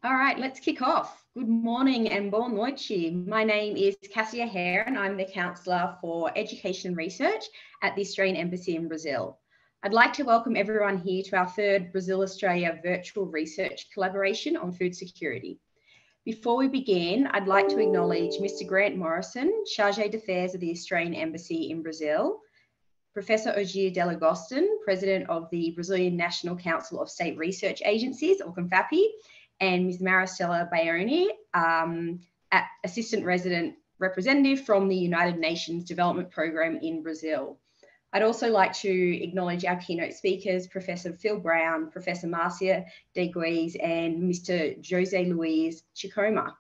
All right, let's kick off. Good morning and boa noite. My name is Cassia Hare and I'm the Counsellor for Education and Research at the Australian Embassy in Brazil. I'd like to welcome everyone here to our third Brazil-Australia virtual research collaboration on food security. Before we begin, I'd like to acknowledge Mr. Grant Morrison, Chargé d'Affaires of the Australian Embassy in Brazil, Professor Ogier Delagostin, President of the Brazilian National Council of State Research Agencies, or CONFAP, and Ms. Maricela Baioni, Assistant Resident Representative from the United Nations Development Programme in Brazil. I'd also like to acknowledge our keynote speakers, Professor Phil Brown, Professor Marcia De Guise, and Mr. Jose Luis Chicoma.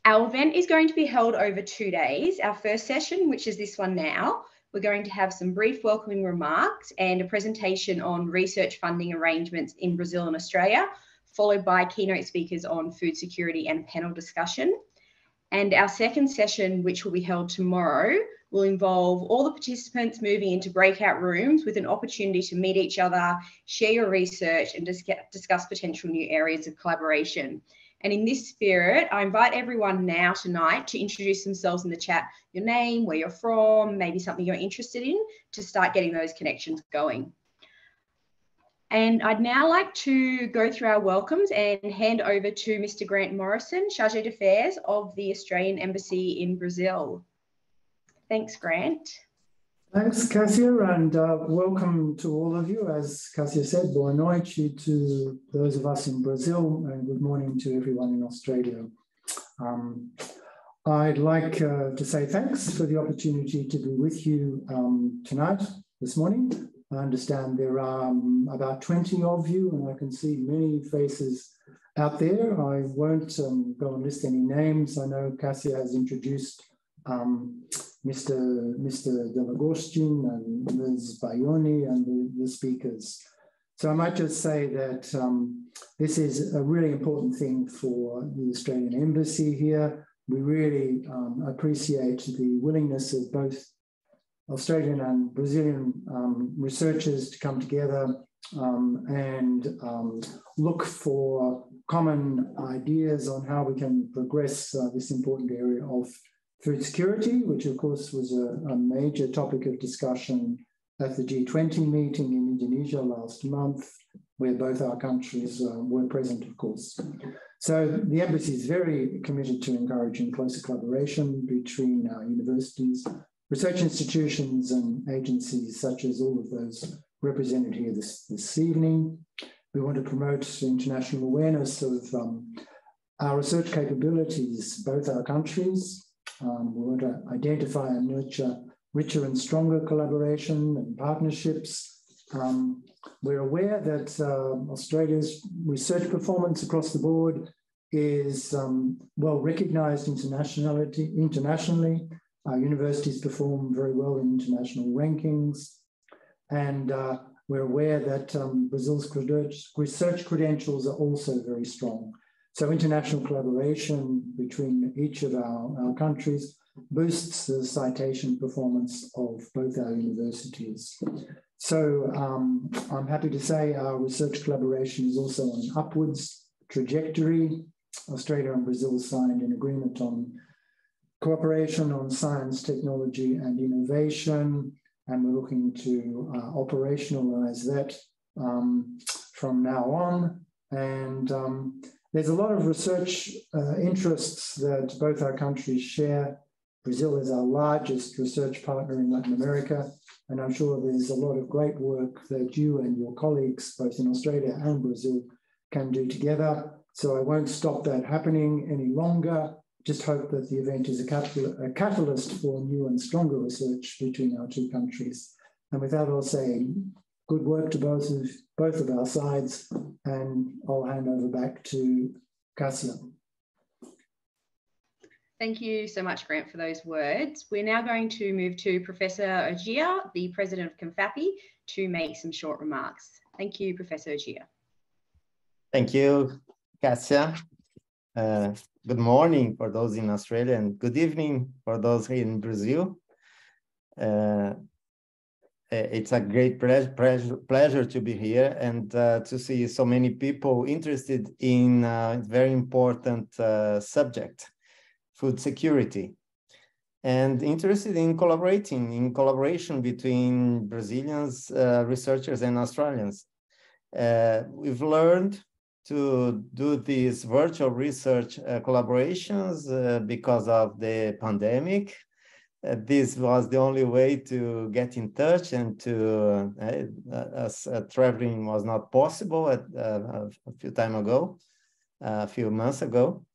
Our event is going to be held over 2 days. Our first session, which is this one now, we're going to have some brief welcoming remarks and a presentation on research funding arrangements in Brazil and Australia, followed by keynote speakers on food security and a panel discussion. And our second session, which will be held tomorrow, will involve all the participants moving into breakout rooms with an opportunity to meet each other, share your research, and discuss potential new areas of collaboration. And in this spirit, I invite everyone now tonight to introduce themselves in the chat, your name, where you're from, maybe something you're interested in, to start getting those connections going. And I'd now like to go through our welcomes and hand over to Mr. Grant Morrison, Chargé d'Affaires of the Australian Embassy in Brazil. Thanks, Grant. Thanks, Cassia, and welcome to all of you. As Cassia said, boa noite to those of us in Brazil, and good morning to everyone in Australia. I'd like to say thanks for the opportunity to be with you tonight, this morning. I understand there are about 20 of you, and I can see many faces out there. I won't go and list any names. I know Cassia has introduced Mr. Delagostin and Ms. Baioni and the speakers. So I might just say that this is a really important thing for the Australian Embassy here. We really appreciate the willingness of both Australian and Brazilian researchers to come together and look for common ideas on how we can progress this important area of food security, which of course was a major topic of discussion at the G20 meeting in Indonesia last month, where both our countries were present, of course. So the Embassy is very committed to encouraging closer collaboration between our universities, research institutions and agencies such as all of those represented here this evening. We want to promote international awareness of our research capabilities, both our countries. We want to identify and nurture richer and stronger collaboration and partnerships. We're aware that Australia's research performance across the board is well recognized internationally. Our universities perform very well in international rankings. And we're aware that Brazil's research credentials are also very strong. So international collaboration between each of our countries boosts the citation performance of both our universities. So I'm happy to say our research collaboration is also on an upwards trajectory. Australia and Brazil signed an agreement on cooperation on science, technology, and innovation, and we're looking to operationalize that from now on. And there's a lot of research interests that both our countries share. Brazil is our largest research partner in Latin America, and I'm sure there's a lot of great work that you and your colleagues, both in Australia and Brazil, can do together. So I won't stop that happening any longer. Just hope that the event is a catalyst for new and stronger research between our two countries. And with that, I'll say good work to both of our sides, and I'll hand over back to Cassia. Thank you so much, Grant, for those words. We're now going to move to Professor Ogier, the President of CONFAP, to make some short remarks. Thank you, Professor Ogier. Thank you, Cassia. Good morning for those in Australia and good evening for those here in Brazil. it's a great pleasure to be here and to see so many people interested in a very important subject, food security, and interested in collaboration between Brazilians, researchers and Australians. We've learned to do these virtual research collaborations because of the pandemic. This was the only way to get in touch and to, as traveling was not possible a few months ago.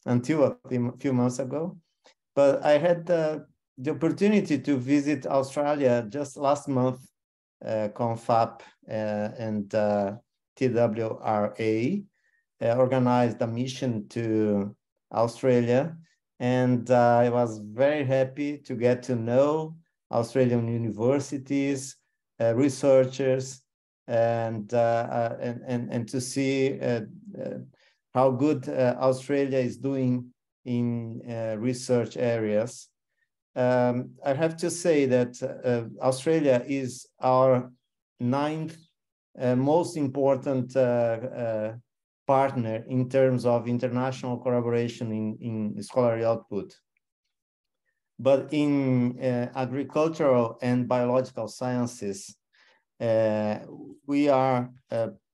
But I had the opportunity to visit Australia just last month. CONFAP and TWRA organized a mission to Australia. And I was very happy to get to know Australian universities, researchers, and to see how good Australia is doing in research areas. I have to say that Australia is our 9th most important partner in terms of international collaboration in scholarly output. But in agricultural and biological sciences, we are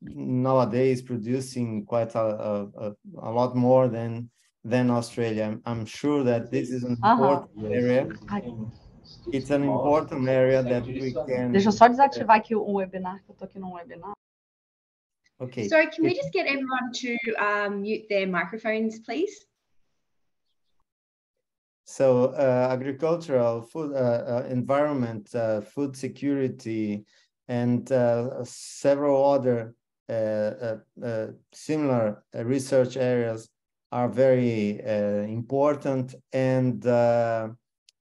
nowadays producing quite a lot more than Australia. I'm sure that this is an important area. It's an important area that we can... Deixa eu só desativar aqui o webinar, que eu tô aqui num webinar. Okay. Sorry, can we just get everyone to mute their microphones, please? So agricultural, food, environment, food security, and several other similar research areas are very important. And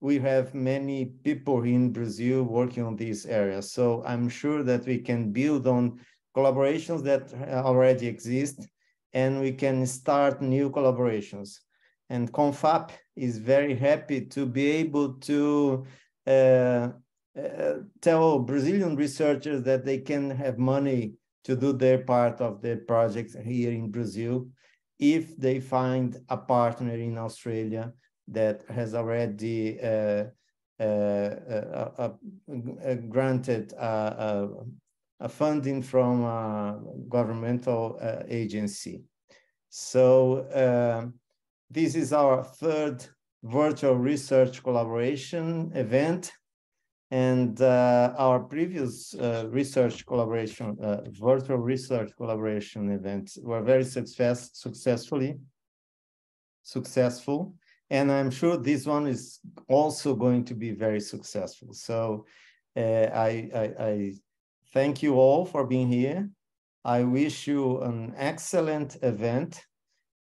we have many people in Brazil working on these areas. So I'm sure that we can build on collaborations that already exist, and we can start new collaborations. And CONFAP is very happy to be able to tell Brazilian researchers that they can have money to do their part of the projects here in Brazil if they find a partner in Australia that has already granted a funding from a governmental agency. So this is our 3rd virtual research collaboration event, and our previous research collaboration, virtual research collaboration events were very successful, and I'm sure this one is also going to be very successful. So I thank you all for being here. I wish you an excellent event,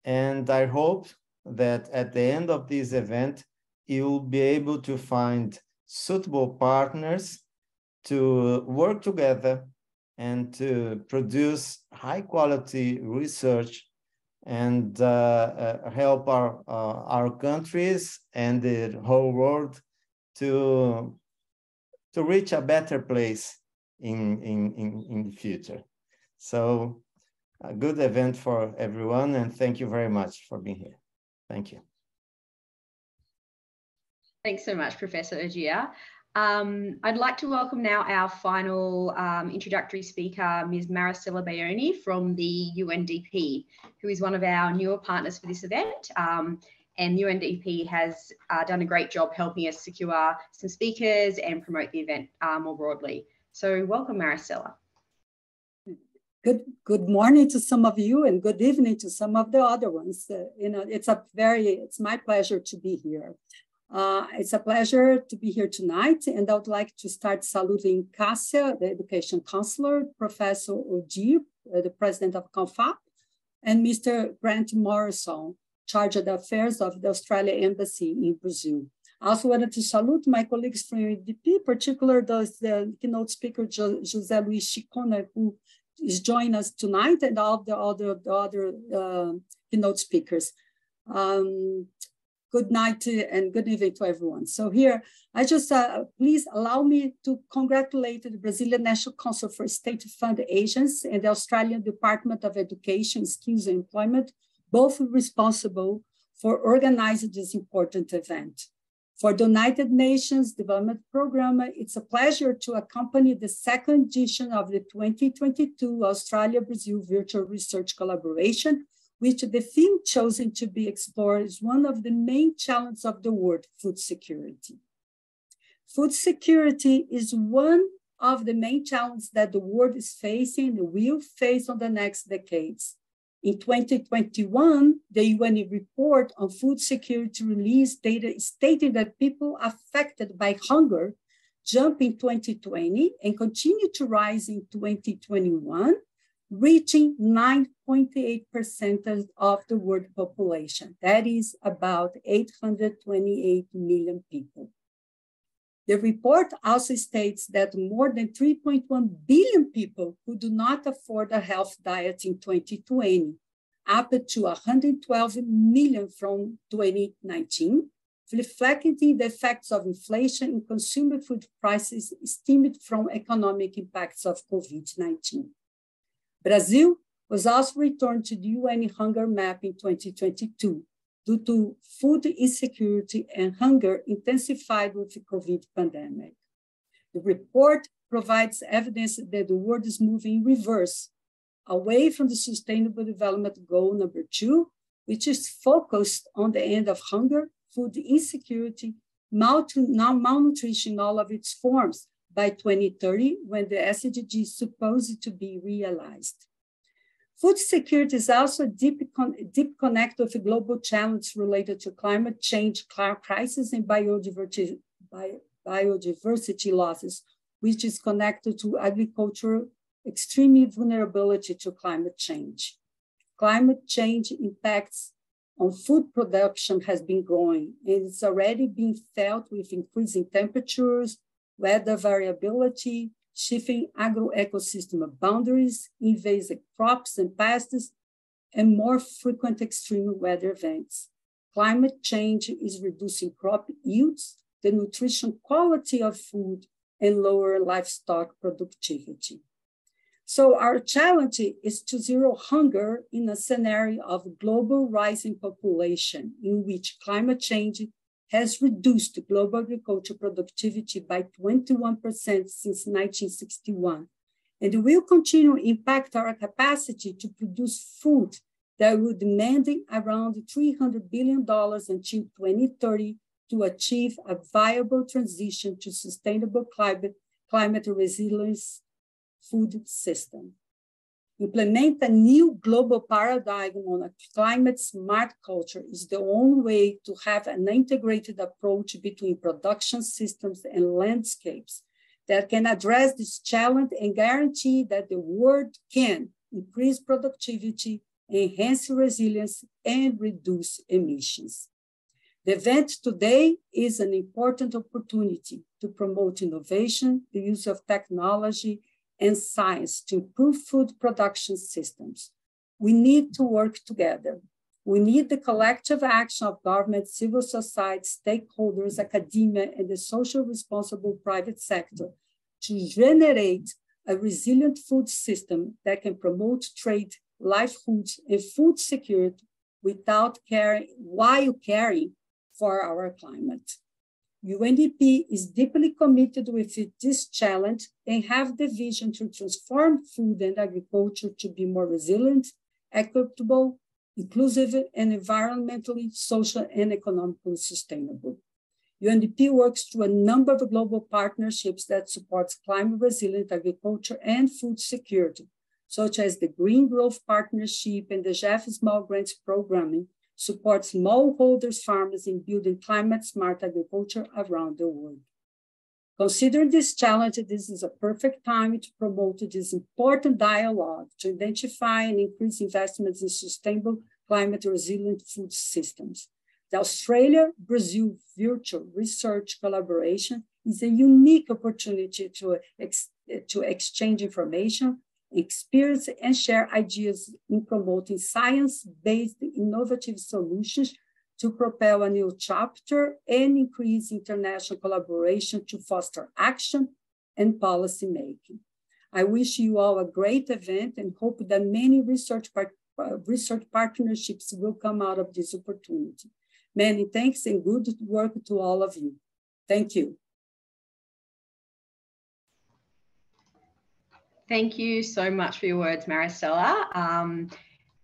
and I hope that at the end of this event, you'll be able to find suitable partners to work together and to produce high quality research and help our countries and the whole world to reach a better place in the future. So a good event for everyone, and thank you very much for being here. Thank you. Thanks so much, Professor Ogia. I'd like to welcome now our final introductory speaker, Ms. Maricela Bayoni from the UNDP, who is one of our newer partners for this event. And UNDP has done a great job helping us secure some speakers and promote the event more broadly. So welcome, Maricela. Good morning to some of you and good evening to some of the other ones. It's my pleasure to be here. It's a pleasure to be here tonight, and I would like to start saluting Cassia, the Education Counselor, Professor Ogia, the President of CONFAP, and Mr. Grant Morrison, Chargé d'Affaires of the Australia Embassy in Brazil. I also wanted to salute my colleagues from UNDP, particularly the keynote speaker, José Luis Chicona, who is joining us tonight, and all the other keynote speakers. Good night and good evening to everyone. So here, I just, please allow me to congratulate the Brazilian National Council for State Fund Agents and the Australian Department of Education, Skills and Employment, both responsible for organizing this important event. For the United Nations Development Programme, it's a pleasure to accompany the second edition of the 2022 Australia-Brazil Virtual Research Collaboration, which the theme chosen to be explored is one of the main challenges of the world, food security. Food security is one of the main challenges that the world is facing and will face on the next decades. In 2021, the UN report on food security released data stating that people affected by hunger jumped in 2020 and continued to rise in 2021, reaching 9.8% of the world population. That is about 828 million people. The report also states that more than 3.1 billion people who do not afford a healthy diet in 2020, up to 112 million from 2019, reflecting the effects of inflation in consumer food prices stemmed from economic impacts of COVID-19. Brazil was also returned to the UN hunger map in 2022 due to food insecurity and hunger intensified with the COVID pandemic. The report provides evidence that the world is moving in reverse, away from the Sustainable Development Goal number 2, which is focused on the end of hunger, food insecurity, malnutrition in all of its forms, by 2030, when the SDG is supposed to be realized. Food security is also a deep connect with the global challenge related to climate change, crisis, and biodiversity losses, which is connected to agricultural extreme vulnerability to climate change. Climate change impacts on food production has been growing, and it's already being felt with increasing temperatures, weather variability, shifting agro-ecosystem boundaries, invasive crops and pests, and more frequent extreme weather events. Climate change is reducing crop yields, the nutrition quality of food, and lower livestock productivity. So our challenge is to zero hunger in a scenario of global rising population in which climate change has reduced global agriculture productivity by 21% since 1961, and will continue to impact our capacity to produce food that will demand around $300 billion until 2030 to achieve a viable transition to sustainable climate resilience food system. Implement a new global paradigm on a climate smart culture is the only way to have an integrated approach between production systems and landscapes that can address this challenge and guarantee that the world can increase productivity, enhance resilience, and reduce emissions. The event today is an important opportunity to promote innovation, the use of technology, and science to improve food production systems. We need to work together. We need the collective action of government, civil society, stakeholders, academia, and the social responsible private sector to generate a resilient food system that can promote trade, livelihoods, and food security while caring for our climate. UNDP is deeply committed with this challenge and have the vision to transform food and agriculture to be more resilient, equitable, inclusive, and environmentally, social, and economically sustainable. UNDP works through a number of global partnerships that supports climate resilient agriculture and food security, such as the Green Growth Partnership and the JEF Small Grants Programming, support smallholders farmers in building climate smart agriculture around the world. Considering this challenge, this is a perfect time to promote this important dialogue to identify and increase investments in sustainable climate resilient food systems. The Australia-Brazil Virtual Research Collaboration is a unique opportunity to exchange information, experience, and share ideas in promoting science-based innovative solutions to propel a new chapter and increase international collaboration to foster action and policy making. I wish you all a great event and hope that many research partnerships will come out of this opportunity. Many thanks and good work to all of you. Thank you. Thank you so much for your words, Maristella.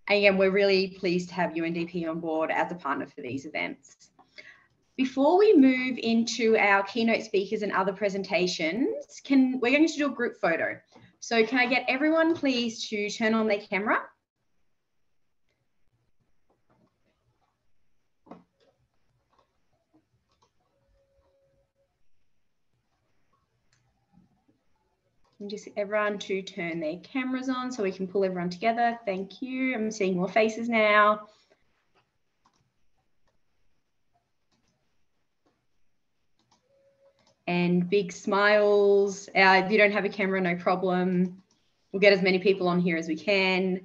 Again, we're really pleased to have UNDP on board as a partner for these events. Before we move into our keynote speakers and other presentations, we're going to do a group photo. So can I get everyone please to turn on their camera? And just everyone to turn their cameras on so we can pull everyone together. Thank you. I'm seeing more faces now. And big smiles. If you don't have a camera, no problem. We'll get as many people on here as we can.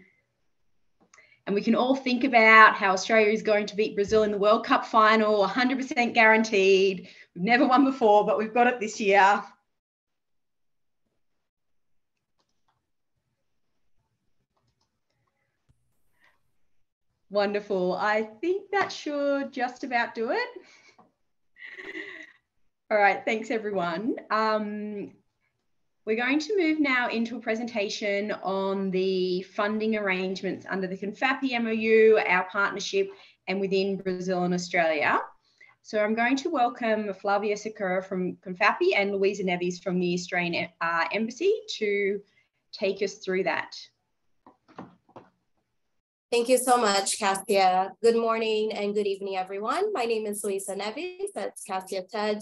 And we can all think about how Australia is going to beat Brazil in the World Cup final, 100% guaranteed. We've never won before, but we've got it this year. Wonderful. I think that should just about do it. All right, thanks everyone. We're going to move now into a presentation on the funding arrangements under the CONFAP MOU, our partnership, and within Brazil and Australia. So I'm going to welcome Flavia Sakura from CONFAP and Louisa Neves from the Australian Embassy to take us through that. Thank you so much, Cassia. Good morning and good evening, everyone. My name is Louisa Neves, that's Cassia Tej,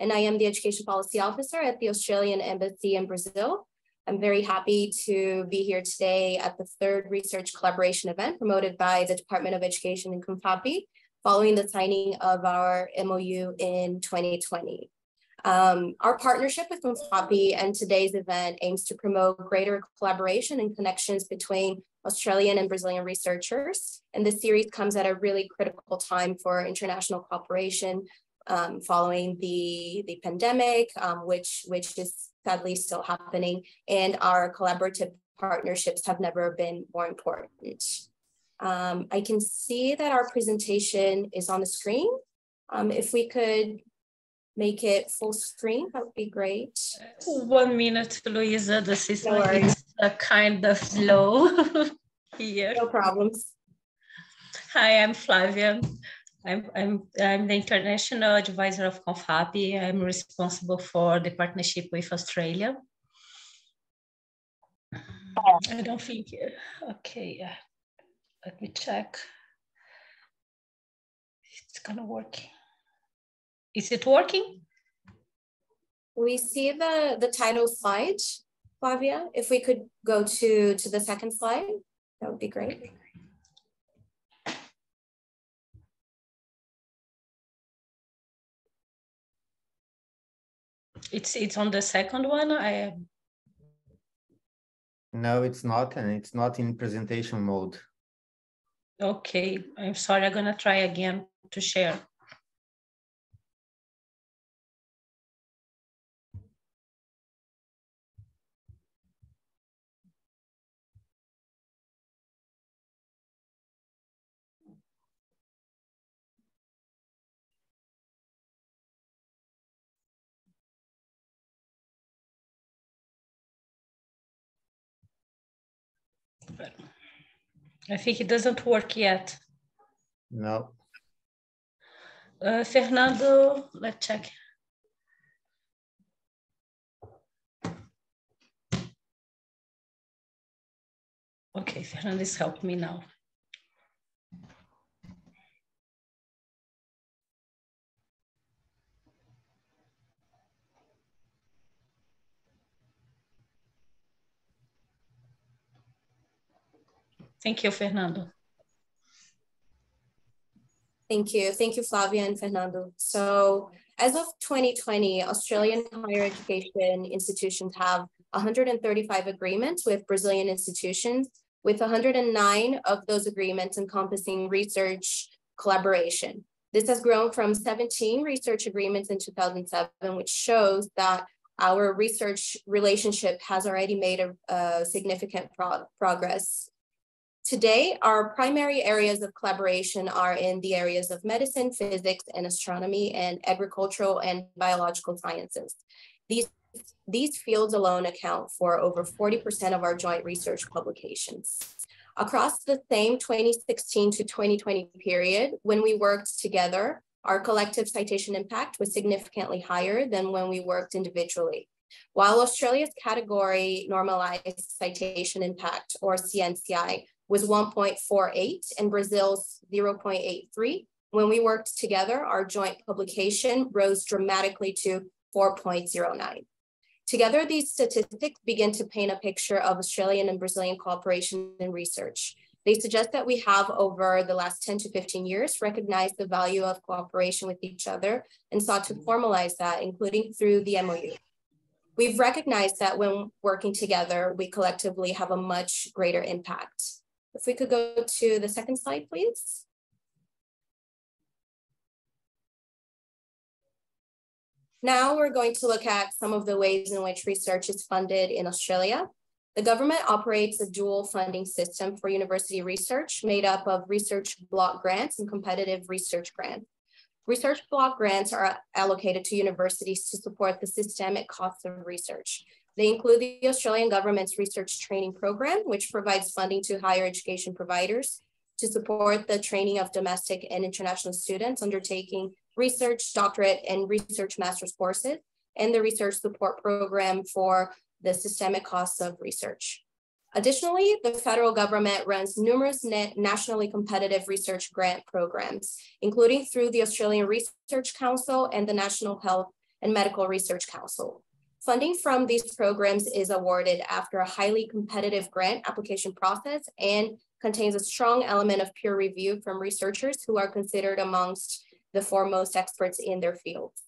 and I am the Education Policy Officer at the Australian Embassy in Brazil. I'm very happy to be here today at the third research collaboration event promoted by the Department of Education in CONFAP, following the signing of our MOU in 2020. Our partnership with CONFAP and today's event aims to promote greater collaboration and connections between Australian and Brazilian researchers. And this series comes at a really critical time for international cooperation following the pandemic, which is sadly still happening. And our collaborative partnerships have never been more important. I can see that our presentation is on the screen. If we could make it full screen, that would be great. 1 minute, Louisa. The system is kind of slow here. No problems. Hi, I'm Flavia. I'm the international advisor of CONFAP. I'm responsible for the partnership with Australia. I don't think, okay, let me check. It's gonna work. Is it working? We see the title slide, Flavia. If we could go to the second slide, that would be great. It's on the second one. No, it's not, and it's not in presentation mode. Okay, I'm sorry. I'm gonna try again to share. I think it doesn't work yet. No. Fernando, let's check. Okay, Fernando is helping me now. Thank you, Fernando. Thank you, Flavia and Fernando. So as of 2020, Australian higher education institutions have 135 agreements with Brazilian institutions, with 109 of those agreements encompassing research collaboration. This has grown from 17 research agreements in 2007, which shows that our research relationship has already made a significant progress. Today, our primary areas of collaboration are in the areas of medicine, physics, and astronomy, and agricultural and biological sciences. These fields alone account for over 40% of our joint research publications. Across the same 2016 to 2020 period, when we worked together, our collective citation impact was significantly higher than when we worked individually. While Australia's category normalized citation impact, or CNCI, was 1.48 and Brazil's 0.83, when we worked together, our joint publication rose dramatically to 4.09. Together, these statistics begin to paint a picture of Australian and Brazilian cooperation in research. They suggest that we have, over the last 10 to 15 years, recognized the value of cooperation with each other and sought to formalize that, including through the MOU. We've recognized that when working together, we collectively have a much greater impact. If we could go to the second slide, please. Now we're going to look at some of the ways in which research is funded in Australia. The government operates a dual funding system for university research made up of research block grants and competitive research grants. Research block grants are allocated to universities to support the systemic costs of research. They include the Australian government's research training program, which provides funding to higher education providers to support the training of domestic and international students undertaking research, doctorate, and research master's courses, and the research support program for the systemic costs of research. Additionally, the federal government runs numerous nationally competitive research grant programs, including through the Australian Research Council and the National Health and Medical Research Council. Funding from these programs is awarded after a highly competitive grant application process and contains a strong element of peer review from researchers who are considered amongst the foremost experts in their fields.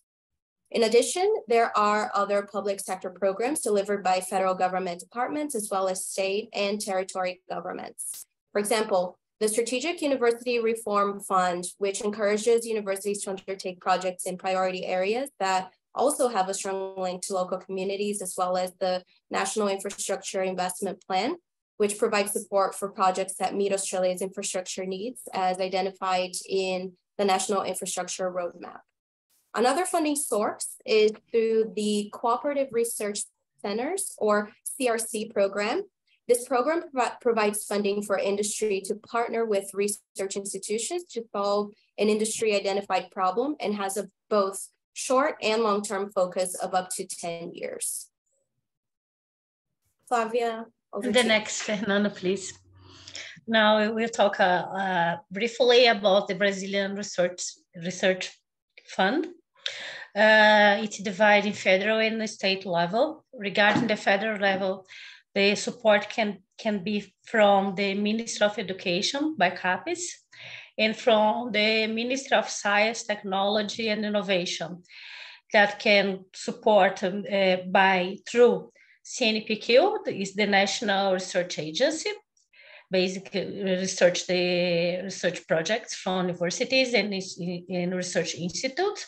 In addition, there are other public sector programs delivered by federal government departments as well as state and territory governments. For example, the Strategic University Reform Fund, which encourages universities to undertake projects in priority areas that also have a strong link to local communities, as well as the National Infrastructure Investment Plan, which provides support for projects that meet Australia's infrastructure needs as identified in the National Infrastructure Roadmap. Another funding source is through the Cooperative Research Centers, or CRC program. This program provides funding for industry to partner with research institutions to solve an industry identified problem and has a both short and long-term focus of up to 10 years. Flavia, over to you. Next, Fernando, please. Now we'll talk briefly about the Brazilian Research Fund. It's divided in federal and state level. Regarding the federal level, the support can be from the Ministry of Education by CAPES and from the Ministry of Science, Technology and Innovation that can support through CNPq, is the National Research Agency, basically research projects from universities and research institutes.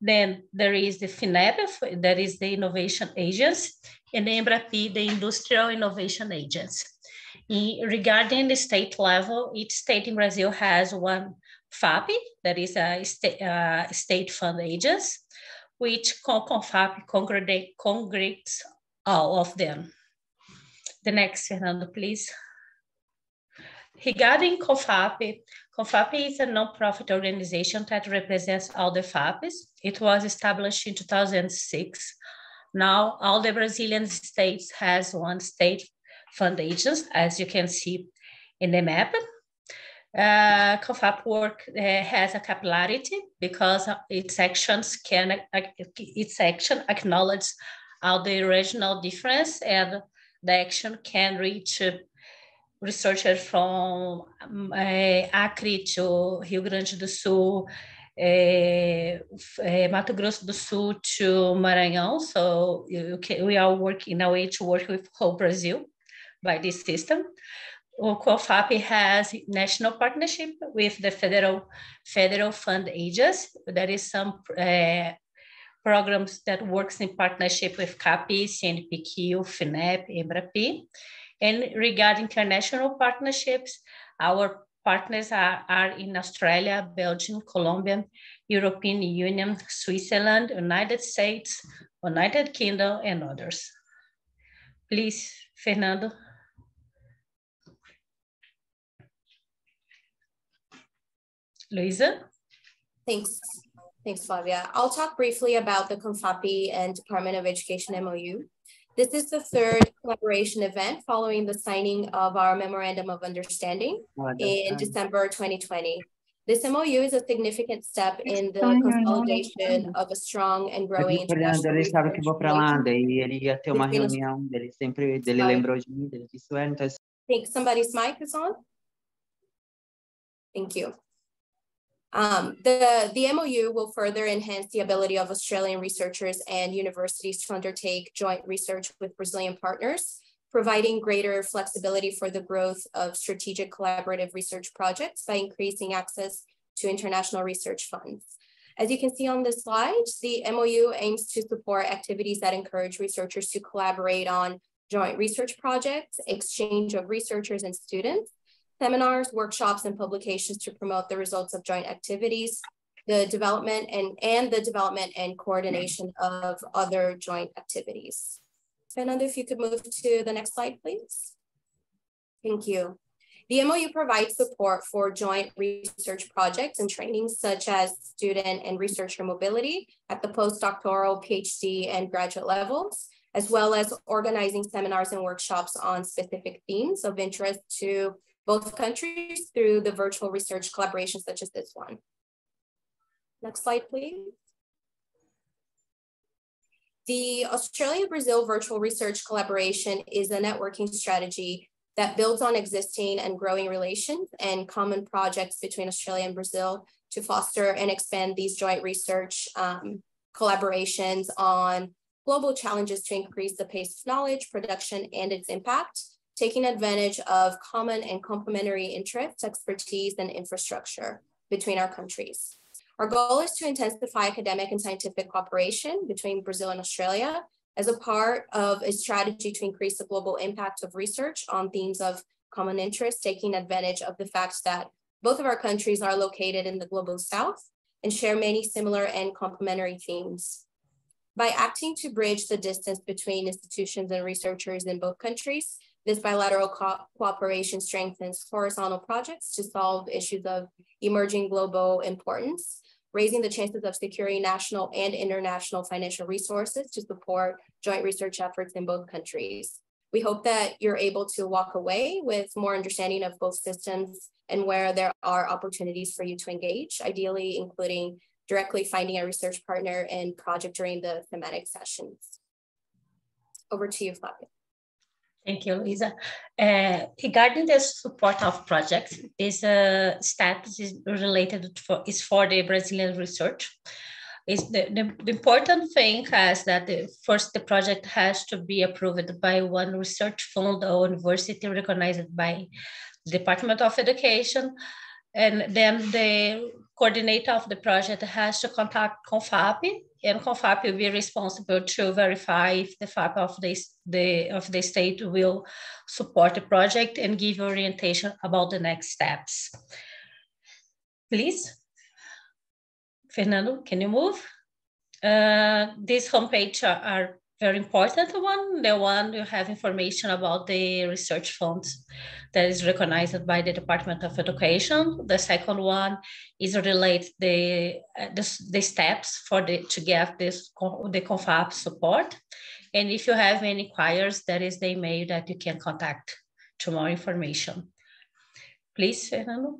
Then there is the FINEP, that is the Innovation Agency, and the EMBRAPI, the Industrial Innovation Agency. Regarding the state level, each state in Brazil has one FAP, that is a state fund agency, which CONFAP congregates all of them. The next, Fernando, please. Regarding CONFAP, CONFAP is a non-profit organization that represents all the FAPs. It was established in 2006. Now, all the Brazilian states has one state fund agency, as you can see in the map. CONFAP work has a capillarity because its action acknowledges all the regional difference, and the action can reach researchers from Acre to Rio Grande do Sul, Mato Grosso do Sul to Maranhão. So we are working in a way to work with whole Brazil by this system. CONFAP has national partnership with the federal fund agencies. There is some programs that works in partnership with CAPI, CNPq, FINEP, EMBRAPI. And regarding international partnerships, our partners are in Australia, Belgium, Colombia, European Union, Switzerland, United States, United Kingdom, and others. Please, Fernando. Luisa? Thanks, Flavia. I'll talk briefly about the CONFAP and Department of Education MOU. This is the third collaboration event following the signing of our Memorandum of Understanding in December 2020. This MOU is a significant step in the consolidation of a strong and growing international research I think somebody's mic is on. Thank you. The MOU will further enhance the ability of Australian researchers and universities to undertake joint research with Brazilian partners, providing greater flexibility for the growth of strategic collaborative research projects by increasing access to international research funds. As you can see on this slide, the MOU aims to support activities that encourage researchers to collaborate on joint research projects, exchange of researchers and students, seminars, workshops, and publications to promote the results of joint activities, the development and coordination of other joint activities. Fernando, if you could move to the next slide, please. Thank you. The MOU provides support for joint research projects and trainings such as student and researcher mobility at the postdoctoral, PhD, and graduate levels, as well as organizing seminars and workshops on specific themes of interest to both countries through the virtual research collaborations such as this one. Next slide, please. The Australia-Brazil virtual research collaboration is a networking strategy that builds on existing and growing relations and common projects between Australia and Brazil to foster and expand these joint research collaborations on global challenges to increase the pace of knowledge, production, and its impact, taking advantage of common and complementary interests, expertise, and infrastructure between our countries. Our goal is to intensify academic and scientific cooperation between Brazil and Australia as a part of a strategy to increase the global impact of research on themes of common interest, taking advantage of the fact that both of our countries are located in the global south and share many similar and complementary themes. By acting to bridge the distance between institutions and researchers in both countries, this bilateral cooperation strengthens horizontal projects to solve issues of emerging global importance, raising the chances of securing national and international financial resources to support joint research efforts in both countries. We hope that you're able to walk away with more understanding of both systems and where there are opportunities for you to engage, ideally including directly finding a research partner and project during the thematic sessions. Over to you, Flavia. Thank you, Luisa. Regarding the support of projects, this status is related for the Brazilian research. The important thing is that first the project has to be approved by one research fund or university recognized by the Department of Education, and then the coordinator of the project has to contact CONFAP, and CONFAP will be responsible to verify if the FAP of the state will support the project and give orientation about the next steps. Please, Fernando, can you move? This homepage are very important one. The one you have information about the research funds that is recognized by the Department of Education. The second one is related the steps for to get the CONFAP support. And if you have any inquiries, that is the email that you can contact to more information. Please, Fernando.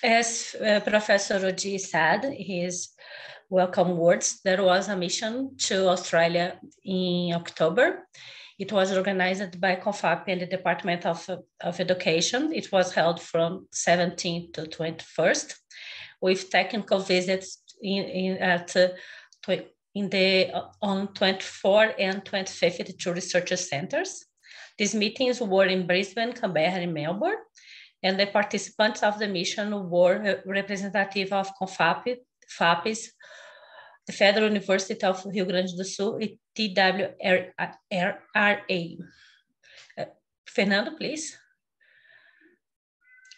As Professor Rodi said, his welcome words, there was a mission to Australia in October. It was organized by CONFAP and the Department of Education. It was held from 17th to 21st with technical visits on 24 and 25th to research centers. These meetings were in Brisbane, Canberra, and Melbourne, and the participants of the mission were representative of CONFAP, FAPES, the Federal University of Rio Grande do Sul, TWRRA. Fernando, please.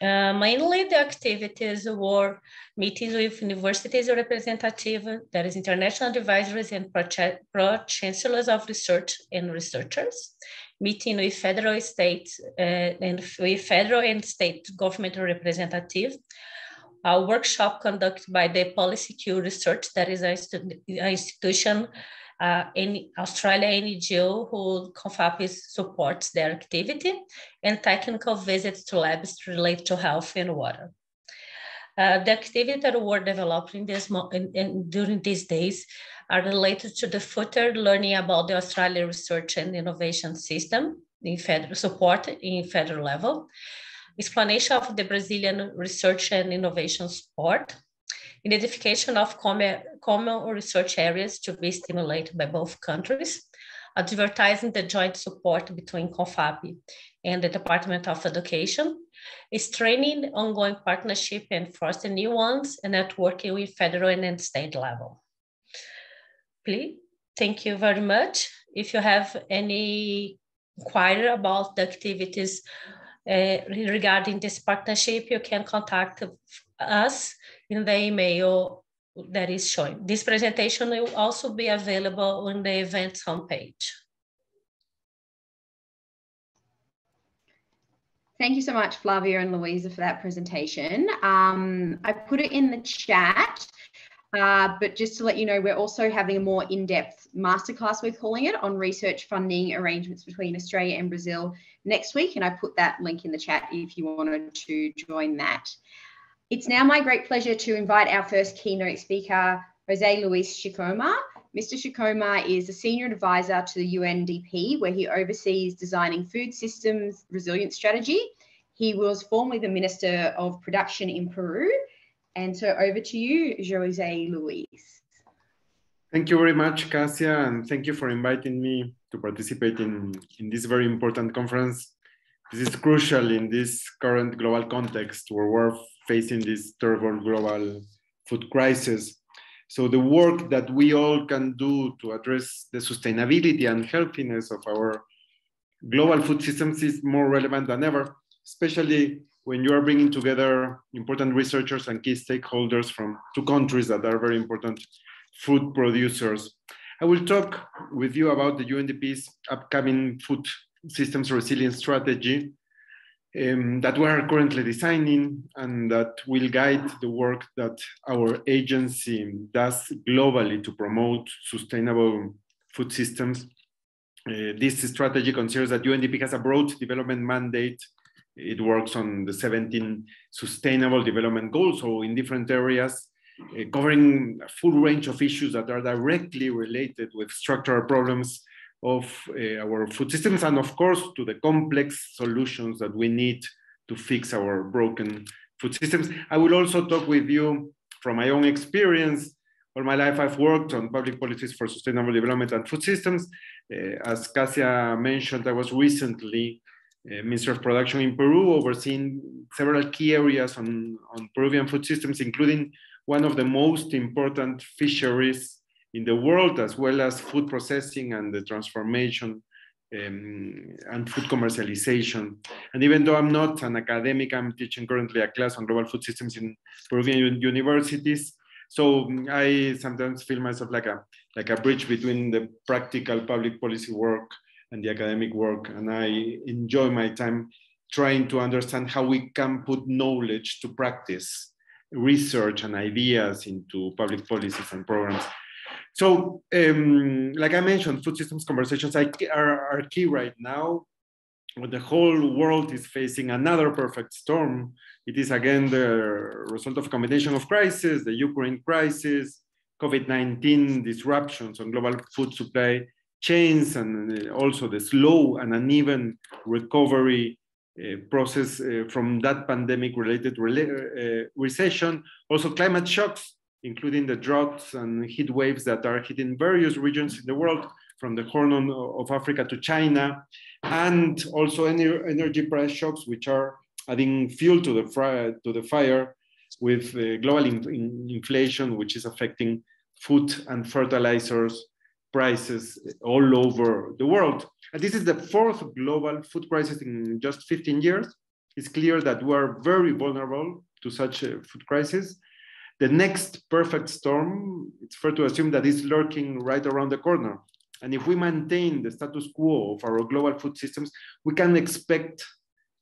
Mainly the activities were meetings with universities representatives, that is international advisors and pro-chancellors of research and researchers, meeting with federal states and with federal and state government representatives, a workshop conducted by the Policy Q Research, that is an institution in Australia, NGO, who CONFAP supports their activity, and technical visits to labs related to health and water. The activities that were developed during these days are related to the further learning about the Australian research and innovation system in federal support in federal level, explanation of the Brazilian research and innovation support, identification of common research areas to be stimulated by both countries, advertising the joint support between CONFAP and the Department of Education, straining ongoing partnership and fostering new ones, and networking with federal and state level. Please, thank you very much. If you have any inquiry about the activities regarding this partnership, you can contact us in the email that is showing. This presentation will also be available on the events homepage. Thank you so much, Flavia and Louisa, for that presentation. I put it in the chat, but just to let you know, we're also having a more in-depth masterclass, we're calling it, on research funding arrangements between Australia and Brazil next week. And I put that link in the chat if you wanted to join that. It's now my great pleasure to invite our first keynote speaker, Jose Luis Chicoma. Mr. Chicoma is a senior advisor to the UNDP, where he oversees designing food systems resilience strategy. He was formerly the Minister of Production in Peru. And so over to you, Jose Luis. Thank you very much, Cassia, and thank you for inviting me to participate in this very important conference. This is crucial in this current global context where we're facing this terrible global food crisis. So the work that we all can do to address the sustainability and healthiness of our global food systems is more relevant than ever, especially when you are bringing together important researchers and key stakeholders from two countries that are very important food producers. I will talk with you about the UNDP's upcoming food systems resilience strategy that we are currently designing and that will guide the work that our agency does globally to promote sustainable food systems. This strategy considers that UNDP has a broad development mandate. It works on the 17 sustainable development goals, so in different areas, covering a full range of issues that are directly related with structural problems of our food systems, and of course to the complex solutions that we need to fix our broken food systems. I will also talk with you from my own experience. All my life I've worked on public policies for sustainable development and food systems. As Cassia mentioned, I was recently Minister of Production in Peru, overseeing several key areas on Peruvian food systems, including one of the most important fisheries in the world, as well as food processing and the transformation and food commercialization. And even though I'm not an academic, I'm teaching currently a class on global food systems in Peruvian universities. So I sometimes feel myself like a bridge between the practical public policy work and the academic work. And I enjoy my time trying to understand how we can put knowledge to practice, research and ideas into public policies and programs. So, like I mentioned, food systems conversations are key right now. When the whole world is facing another perfect storm, it is again the result of a combination of crises, the Ukraine crisis, COVID-19 disruptions on global food supply chains, and also the slow and uneven recovery process from that pandemic-related recession. Also climate shocks, including the droughts and heat waves that are hitting various regions in the world, from the Horn of Africa to China, and also energy price shocks, which are adding fuel to the fire with global inflation, which is affecting food and fertilizers prices all over the world. And this is the fourth global food crisis in just 15 years. It's clear that we are very vulnerable to such a food crisis. The next perfect storm, it's fair to assume that is lurking right around the corner. And if we maintain the status quo of our global food systems, we can expect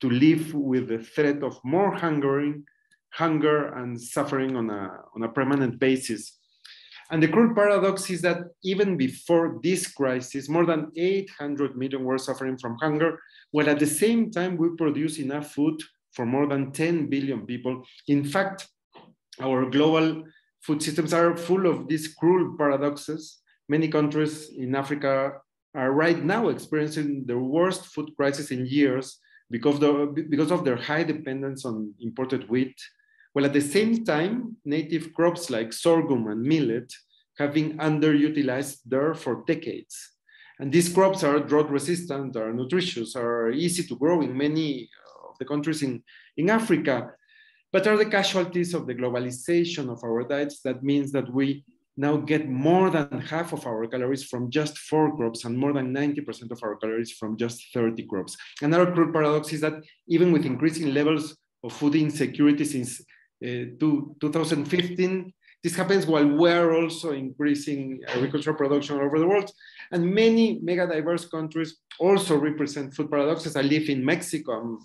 to live with the threat of more hunger and suffering on a permanent basis. And the cruel paradox is that even before this crisis, more than 800 million were suffering from hunger, while at the same time we produce enough food for more than 10 billion people. In fact, our global food systems are full of these cruel paradoxes. Many countries in Africa are right now experiencing the worst food crisis in years because of their high dependence on imported wheat, while at the same time, native crops like sorghum and millet have been underutilized there for decades. And these crops are drought resistant, are nutritious, are easy to grow in many of the countries in Africa, but are the casualties of the globalization of our diets. That means that we now get more than half of our calories from just 4 crops and more than 90% of our calories from just 30 crops. Another cruel paradox is that even with increasing levels of food insecurity since 2015, this happens while we're also increasing agricultural production all over the world. And many mega diverse countries also represent food paradoxes. I live in Mexico.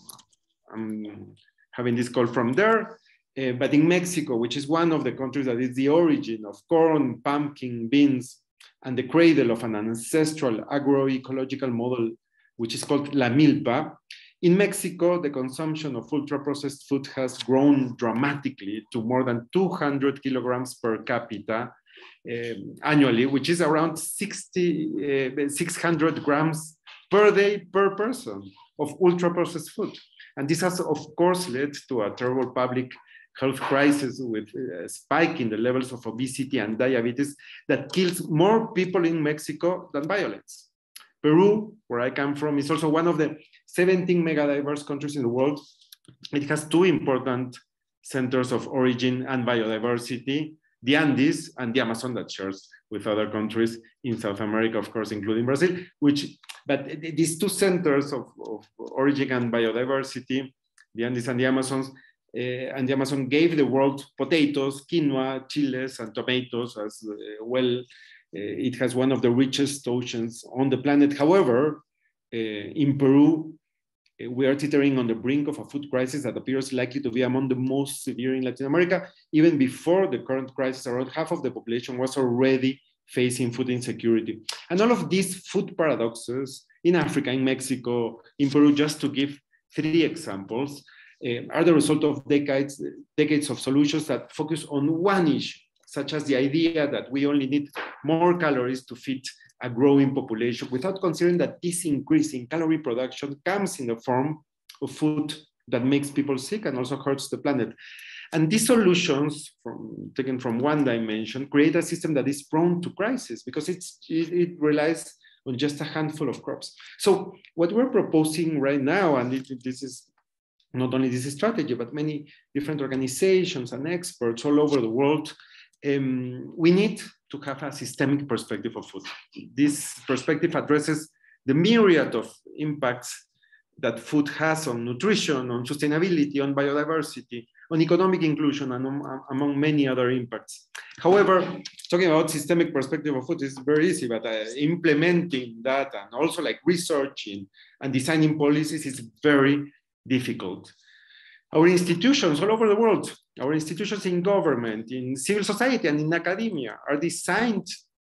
I'm having this call from there. But in Mexico, which is one of the countries that is the origin of corn, pumpkin, beans, and the cradle of an ancestral agroecological model, which is called La Milpa, in Mexico, the consumption of ultra-processed food has grown dramatically to more than 200 kilograms per capita annually, which is around 600 grams per day per person of ultra-processed food. And this has, of course, led to a terrible public health crisis with a spike in the levels of obesity and diabetes that kills more people in Mexico than violence. Peru, where I come from, is also one of the 17 megadiverse countries in the world. It has 2 important centers of origin and biodiversity, the Andes and the Amazon, that shares with other countries in South America, of course, including Brazil, but these 2 centers of origin and biodiversity, the Andes and the Amazon gave the world potatoes, quinoa, chiles, and tomatoes as well. It has one of the richest oceans on the planet. However, in Peru, we are teetering on the brink of a food crisis that appears likely to be among the most severe in Latin America. Even before the current crisis, around half of the population was already facing food insecurity. And all of these food paradoxes in Africa, in Mexico, in Peru, just to give 3 examples, are the result of decades of solutions that focus on one issue, such as the idea that we only need more calories to feed a growing population, without considering that this increase in calorie production comes in the form of food that makes people sick and also hurts the planet. And these solutions, taken from one dimension, create a system that is prone to crisis because it relies on just a handful of crops. So what we're proposing right now, and this is not only this strategy, but many different organizations and experts all over the world, we need to have a systemic perspective of food. This perspective addresses the myriad of impacts that food has on nutrition, on sustainability, on biodiversity, on economic inclusion, and among many other impacts. However, talking about systemic perspective of food is very easy, but implementing that and also like researching and designing policies is very difficult. Our institutions all over the world, our institutions in government, in civil society, and in academia are designed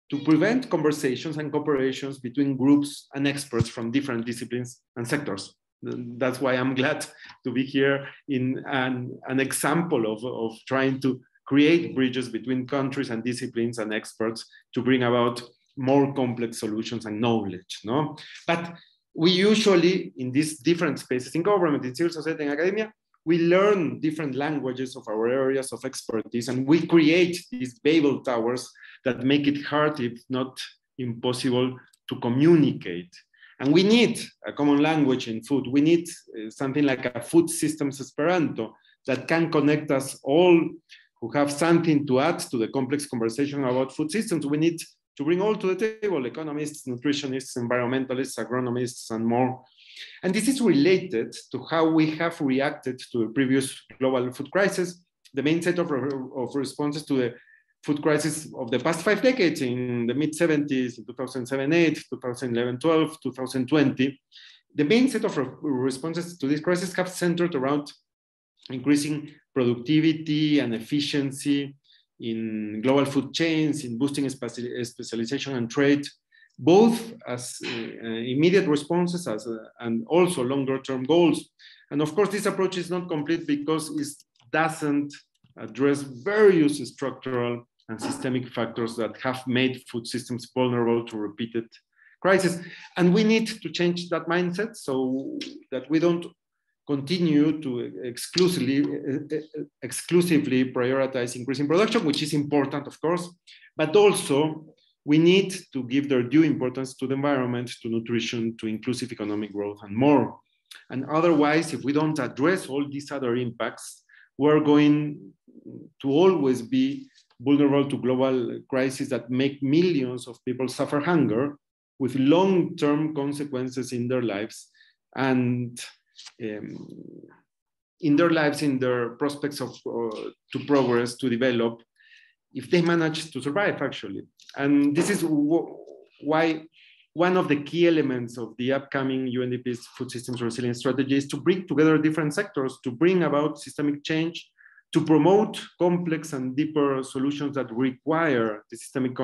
to prevent conversations and cooperations between groups and experts from different disciplines and sectors. That's why I'm glad to be here in an example of trying to create bridges between countries and disciplines and experts to bring about more complex solutions and knowledge. No? But we usually, in these different spaces, in government, in civil society, and academia, we learn different languages of our areas of expertise, and we create these Babel towers that make it hard, if not impossible, to communicate. And we need a common language in food. We need something like a food systems Esperanto that can connect us all who have something to add to the complex conversation about food systems. We need to bring all to the table, economists, nutritionists, environmentalists, agronomists, and more. And this is related to how we have reacted to the previous global food crisis. The main set of responses to the food crisis of the past 5 decades, in the mid-70s, in 2007-8, 2011-12, 2020, the main set of responses to this crisis have centered around increasing productivity and efficiency in global food chains, in boosting specialization and trade, both as immediate responses and also longer-term goals. And of course, this approach is not complete because it doesn't address various structural and systemic factors that have made food systems vulnerable to repeated crises. And we need to change that mindset so that we don't continue to exclusively prioritize increasing production, which is important, of course, but also we need to give their due importance to the environment, to nutrition, to inclusive economic growth, and more. And otherwise, if we don't address all these other impacts, we're going to always be vulnerable to global crises that make millions of people suffer hunger with long-term consequences in their lives and in their prospects of to progress, to develop, if they manage to survive, actually. And this is why one of the key elements of the upcoming UNDP's food systems resilience strategy is to bring together different sectors to bring about systemic change, to promote complex and deeper solutions that require the systemic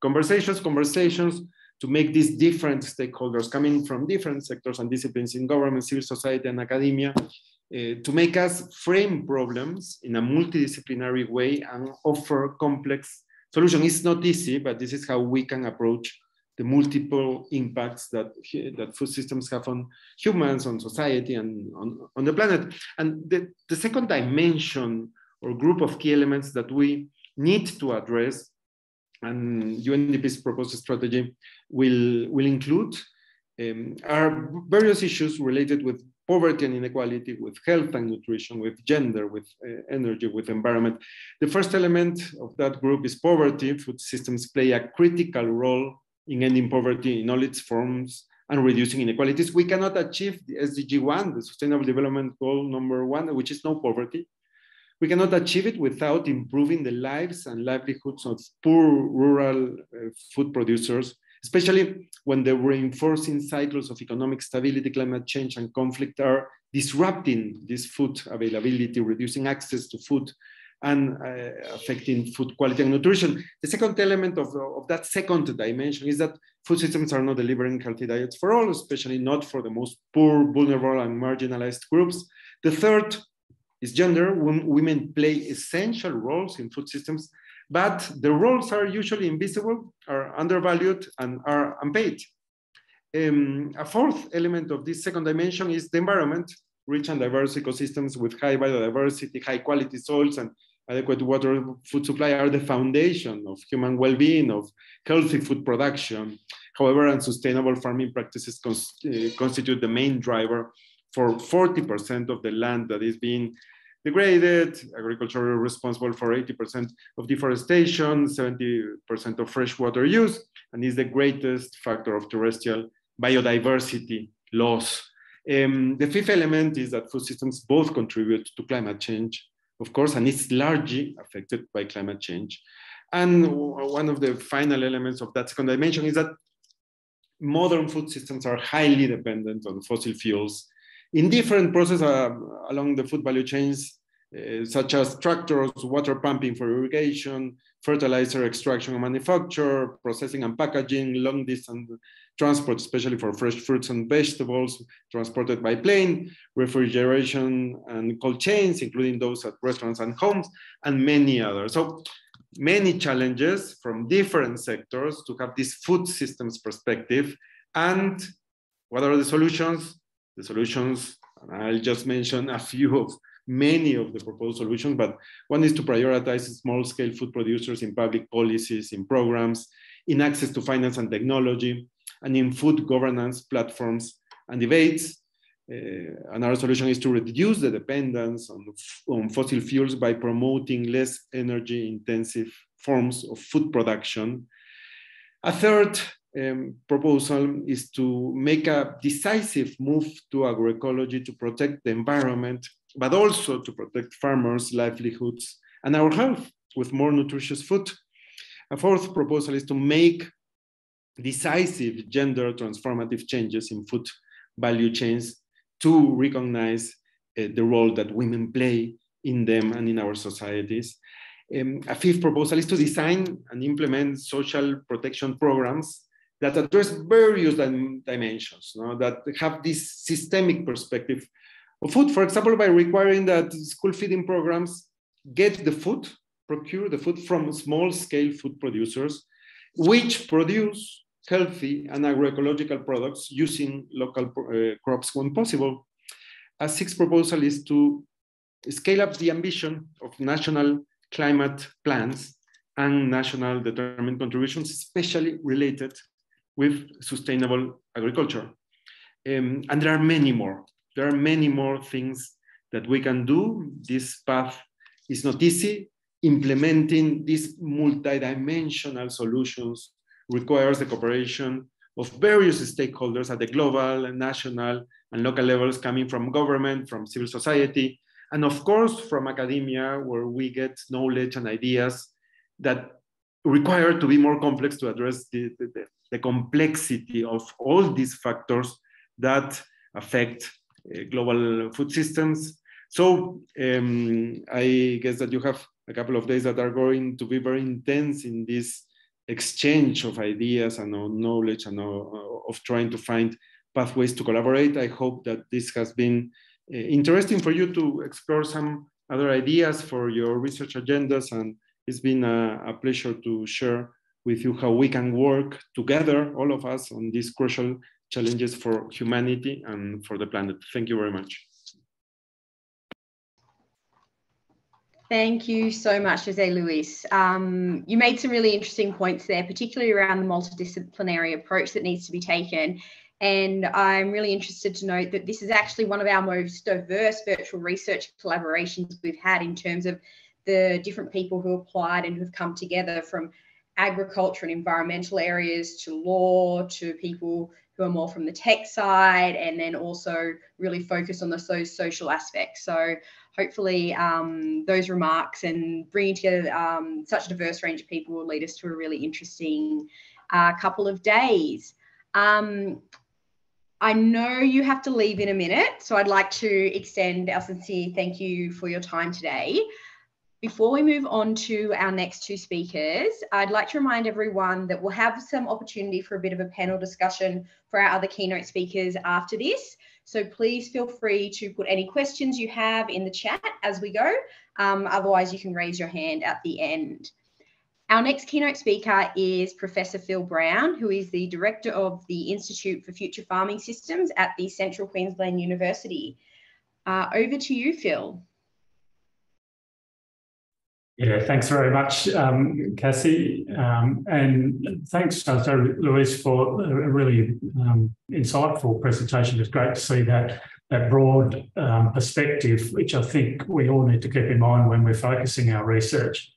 conversations to make these different stakeholders coming from different sectors and disciplines in government, civil society, and academia, to make us frame problems in a multidisciplinary way and offer complex solutions. It's not easy, but this is how we can approach the multiple impacts that food systems have on humans, on society, and on the planet. And the second dimension or group of key elements that we need to address, and UNDP's proposed strategy will include, are various issues related with poverty and inequality, with health and nutrition, with gender, with energy, with environment. The first element of that group is poverty. Food systems play a critical role in ending poverty in all its forms and reducing inequalities. We cannot achieve the SDG 1, the Sustainable Development Goal number 1, which is no poverty. We cannot achieve it without improving the lives and livelihoods of poor rural food producers, especially when the reinforcing cycles of economic stability, climate change, and conflict are disrupting this food availability, reducing access to food, and affecting food quality and nutrition. The second element of that second dimension is that food systems are not delivering healthy diets for all, especially not for the most poor, vulnerable, and marginalized groups. The third is gender. Women play essential roles in food systems, but the roles are usually invisible, are undervalued, and are unpaid. A fourth element of this second dimension is the environment. Rich and diverse ecosystems with high biodiversity, high quality soils, and adequate water food supply are the foundation of human well-being, of healthy food production. However, unsustainable farming practices constitute the main driver for 40% of the land that is being degraded. Agriculture is responsible for 80% of deforestation, 70% of freshwater use, and is the greatest factor of terrestrial biodiversity loss. The fifth element is that food systems both contribute to climate change, of course, and it's largely affected by climate change. And one of the final elements of that second dimension is that modern food systems are highly dependent on fossil fuels in different processes along the food value chains, such as tractors, water pumping for irrigation, fertilizer extraction and manufacture, processing and packaging, long distance transport, especially for fresh fruits and vegetables transported by plane, refrigeration and cold chains, including those at restaurants and homes, and many others. So many challenges from different sectors to have this food systems perspective. And what are the solutions? The solutions, and I'll just mention a few of many of the proposed solutions, but one is to prioritize small-scale food producers in public policies, in programs, in access to finance and technology. and in food governance platforms and debates. Another solution is to reduce the dependence on fossil fuels by promoting less energy-intensive forms of food production. A third proposal is to make a decisive move to agroecology to protect the environment, but also to protect farmers' livelihoods and our health with more nutritious food. A fourth proposal is to make decisive gender transformative changes in food value chains to recognize the role that women play in them and in our societies. A fifth proposal is to design and implement social protection programs that address various dimensions, that have this systemic perspective of food, for example, by requiring that school feeding programs get the food, procure the food from small-scale food producers, which produce healthy and agroecological products using local crops when possible. A sixth proposal is to scale up the ambition of national climate plans and national determined contributions, especially related with sustainable agriculture. And there are many more. There are many more things that we can do. This path is not easy. Implementing these multidimensional solutions requires the cooperation of various stakeholders at the global, national, and local levels, coming from government, from civil society, and of course from academia, where we get knowledge and ideas that require to be more complex to address the complexity of all these factors that affect global food systems. So I guess that you have a couple of days that are going to be very intense in this exchange of ideas and knowledge and of trying to find pathways to collaborate. I hope that this has been interesting for you to explore some other ideas for your research agendas, and it's been a pleasure to share with you how we can work together, all of us, on these crucial challenges for humanity and for the planet. Thank you very much. Thank you so much, Jose Luis. You made some really interesting points there, particularly around the multidisciplinary approach that needs to be taken. And I'm really interested to note that this is actually one of our most diverse virtual research collaborations we've had in terms of the different people who applied and who've come together, from agriculture and environmental areas to law, to people who are more from the tech side, and then also really focus on those social aspects. So hopefully those remarks and bringing together such a diverse range of people will lead us to a really interesting couple of days. I know you have to leave in a minute, so I'd like to extend our sincere thank you for your time today. Before we move on to our next two speakers, I'd like to remind everyone that we'll have some opportunity for a bit of a panel discussion for our other keynote speakers after this. So please feel free to put any questions you have in the chat as we go. Otherwise, you can raise your hand at the end. Our next keynote speaker is Professor Phil Brown, who is the Director of the Institute for Future Farming Systems at the Central Queensland University. Over to you, Phil. Yeah, thanks very much, Cassie. And thanks, Jose Luis, for a really insightful presentation. It's great to see that broad perspective, which I think we all need to keep in mind when we're focusing our research.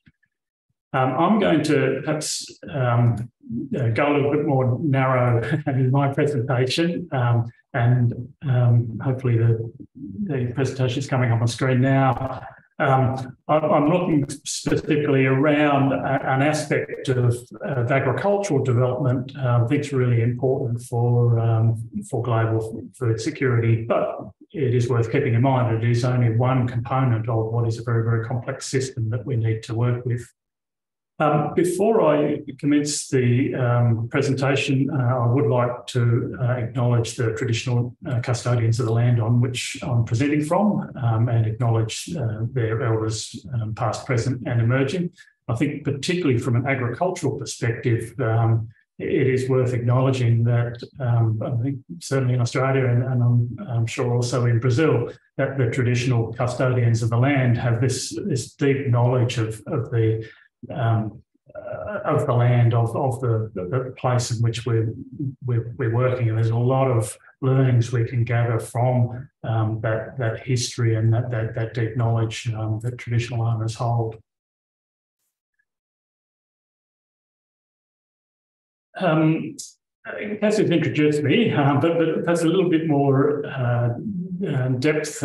I'm going to perhaps go a little bit more narrow in my presentation, and hopefully the presentation is coming up on screen now. I'm looking specifically around an aspect of agricultural development I think is really important for global food security, but it is worth keeping in mind it is only one component of what is a very, very complex system that we need to work with. Before I commence the presentation, I would like to acknowledge the traditional custodians of the land on which I'm presenting from, and acknowledge their elders, past, present and emerging. I think particularly from an agricultural perspective, it is worth acknowledging that I think certainly in Australia and I'm sure also in Brazil, that the traditional custodians of the land have this deep knowledge of the the land of the place in which we're working, and there's a lot of learnings we can gather from that history and that deep knowledge that traditional owners hold. Cassie's introduced me, but that's a little bit more depth.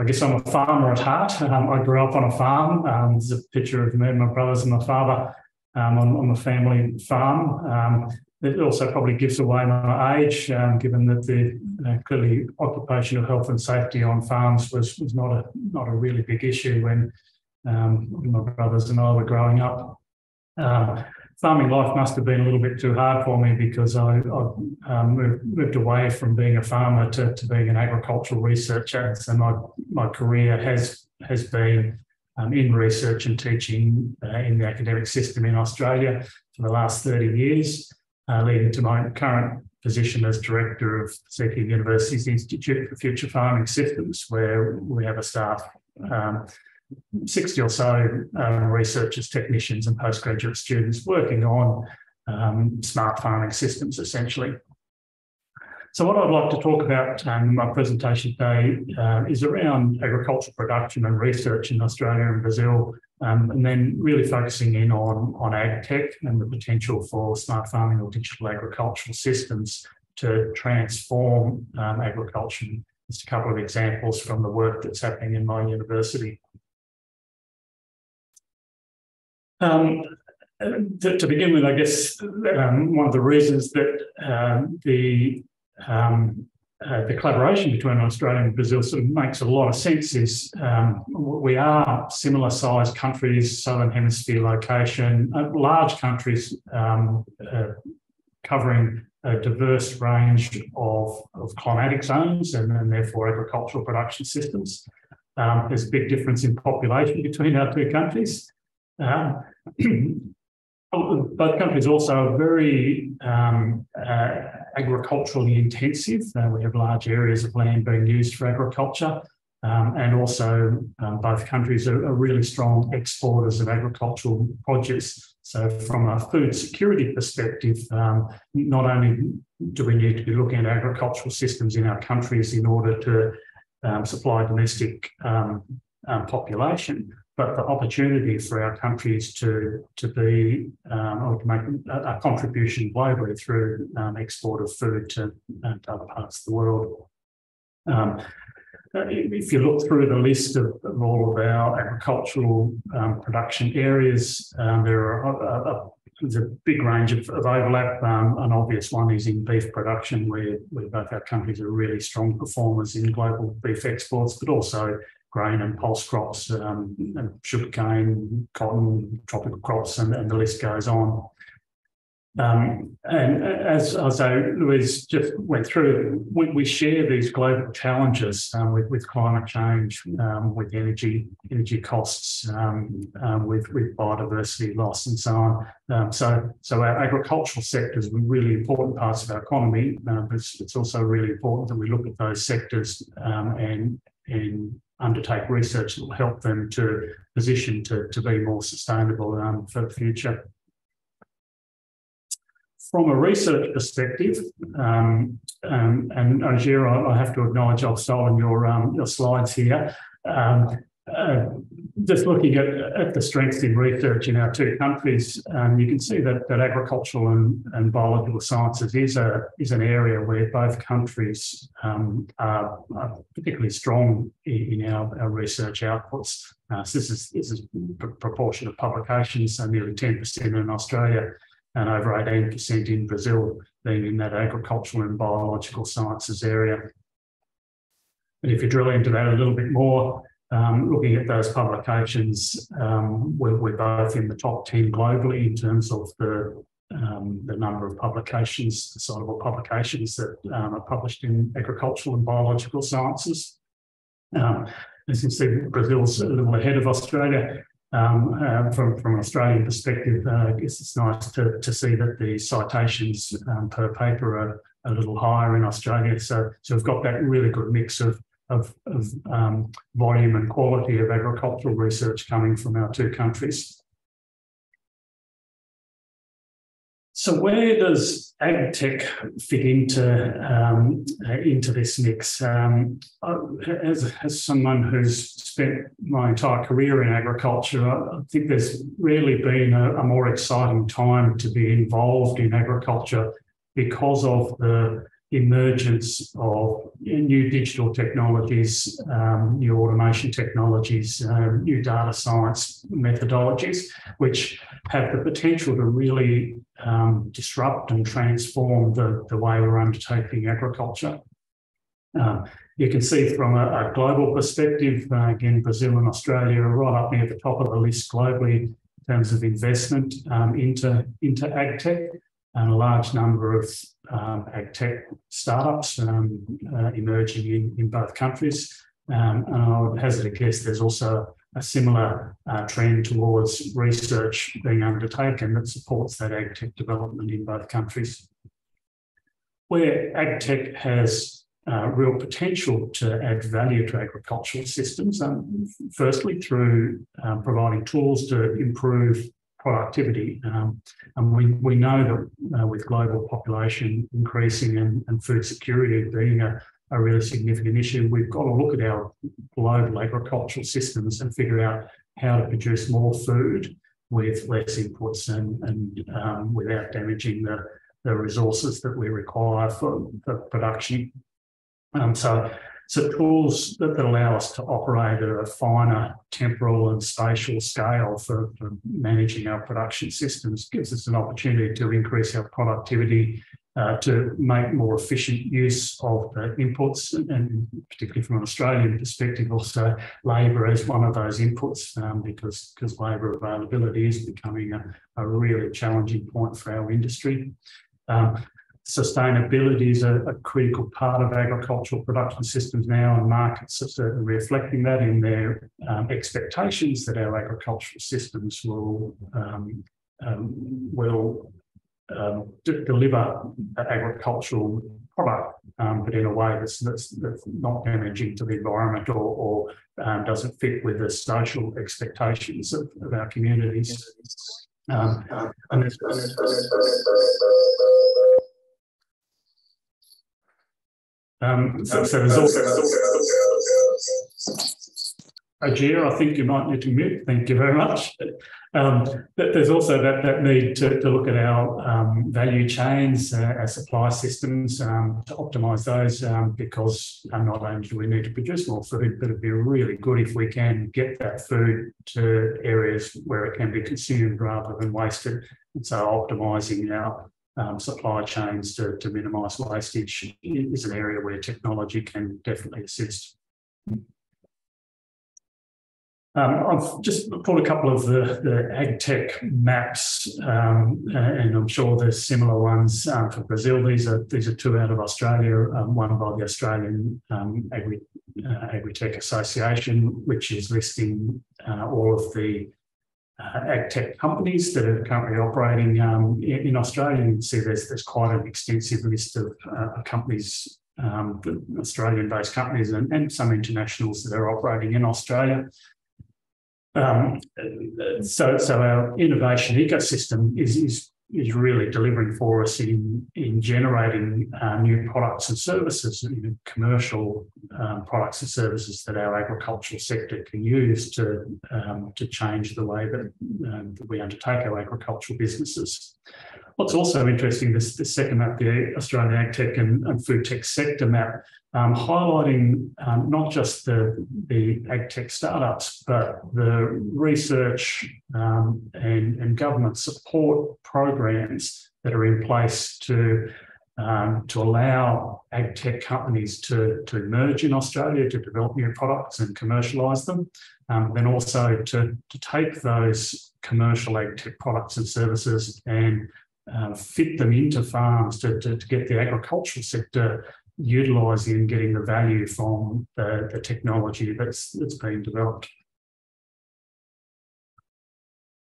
I guess I'm a farmer at heart. I grew up on a farm. There's a picture of me and my brothers and my father on the family farm. It also probably gives away my age, given that the clearly occupational health and safety on farms was not a really big issue when my brothers and I were growing up. Farming life must have been a little bit too hard for me because I moved away from being a farmer to being an agricultural researcher. So my career has been in research and teaching in the academic system in Australia for the last 30 years, leading to my current position as Director of Seeking University's Institute for Future Farming Systems, where we have a staff 60 or so researchers, technicians and postgraduate students working on smart farming systems, essentially. So what I'd like to talk about in my presentation today is around agricultural production and research in Australia and Brazil, and then really focusing in on ag tech and the potential for smart farming or digital agricultural systems to transform agriculture. Just a couple of examples from the work that's happening in my university. To begin with, I guess one of the reasons that the collaboration between Australia and Brazil sort of makes a lot of sense is we are similar sized countries, Southern Hemisphere location, large countries covering a diverse range of climatic zones and therefore agricultural production systems. There's a big difference in population between our two countries. Both countries also are very agriculturally intensive. We have large areas of land being used for agriculture, and also both countries are really strong exporters of agricultural produce. So from a food security perspective, not only do we need to be looking at agricultural systems in our countries in order to supply domestic population, but the opportunity for our countries to be or to make a contribution globally through export of food to other parts of the world. If you look through the list of all of our agricultural production areas, there's a big range of overlap. An obvious one is in beef production, where both our countries are really strong performers in global beef exports, but also grain and pulse crops, and sugarcane, cotton, tropical crops, and the list goes on. And as I say, Louise just went through, we share these global challenges with climate change, with energy costs, with biodiversity loss and so on. So our agricultural sectors are really important parts of our economy, but it's also really important that we look at those sectors and undertake research that will help them to position to be more sustainable for the future. From a research perspective, and Ajir, I have to acknowledge I've stolen your slides here. Just looking at the strengths in research in our two countries, you can see that agricultural and biological sciences is an area where both countries are particularly strong in our research outputs. So this is proportion of publications, so nearly 10% in Australia and over 18% in Brazil, being in that agricultural and biological sciences area. And if you drill into that a little bit more, looking at those publications, we're both in the top 10 globally in terms of the number of publications, the citable publications that are published in agricultural and biological sciences. As you can see, Brazil's a little ahead of Australia. From an Australian perspective, I guess it's nice to see that the citations per paper are a little higher in Australia. So we've got that really good mix of volume and quality of agricultural research coming from our two countries. So where does ag tech fit into this mix? As someone who's spent my entire career in agriculture, I think there's really been a more exciting time to be involved in agriculture because of the emergence of new digital technologies, new automation technologies, new data science methodologies, which have the potential to really disrupt and transform the way we're undertaking agriculture. You can see from a global perspective, again, Brazil and Australia are right up near the top of the list globally in terms of investment into ag tech, and a large number of ag tech startups emerging in both countries. And I would hazard a guess there's also a similar trend towards research being undertaken that supports that ag tech development in both countries. Where ag tech has real potential to add value to agricultural systems, firstly through providing tools to improve productivity. And we know that with global population increasing and food security being a really significant issue, we've got to look at our global agricultural systems and figure out how to produce more food with less inputs and without damaging the resources that we require for production. So tools that allow us to operate at a finer temporal and spatial scale for managing our production systems gives us an opportunity to increase our productivity, to make more efficient use of the inputs, and particularly from an Australian perspective, also labour as one of those inputs, because labour availability is becoming a really challenging point for our industry. Sustainability is a critical part of agricultural production systems now, and markets are certainly reflecting that in their expectations that our agricultural systems will deliver agricultural product, but in a way that's not damaging to the environment or doesn't fit with the social expectations of our communities. So there's also Ajir, I think you might need to mute. Thank you very much. But there's also that need to look at our value chains, our supply systems, to optimise those, because not only do we need to produce more food, but it'd be really good if we can get that food to areas where it can be consumed rather than wasted. And so optimising our supply chains to minimise wastage is an area where technology can definitely assist. I've just pulled a couple of the ag tech maps, and I'm sure there's similar ones for Brazil. These are two out of Australia, one by the Australian Agri-Tech Association, which is listing all of the ag tech companies that are currently operating in Australia. You can see there's quite an extensive list of companies, Australian-based companies and some internationals that are operating in Australia. So our innovation ecosystem is really delivering for us in generating new products and services, commercial products and services that our agricultural sector can use to change the way that we undertake our agricultural businesses. What's also interesting, this second map, the Australian Ag Tech and Food Tech sector map, highlighting not just the ag tech startups, but the research and government support programs that are in place to allow ag tech companies to emerge in Australia, to develop new products and commercialise them, then also to take those commercial ag tech products and services and fit them into farms to get the agricultural sector utilising and getting the value from the technology that's being developed.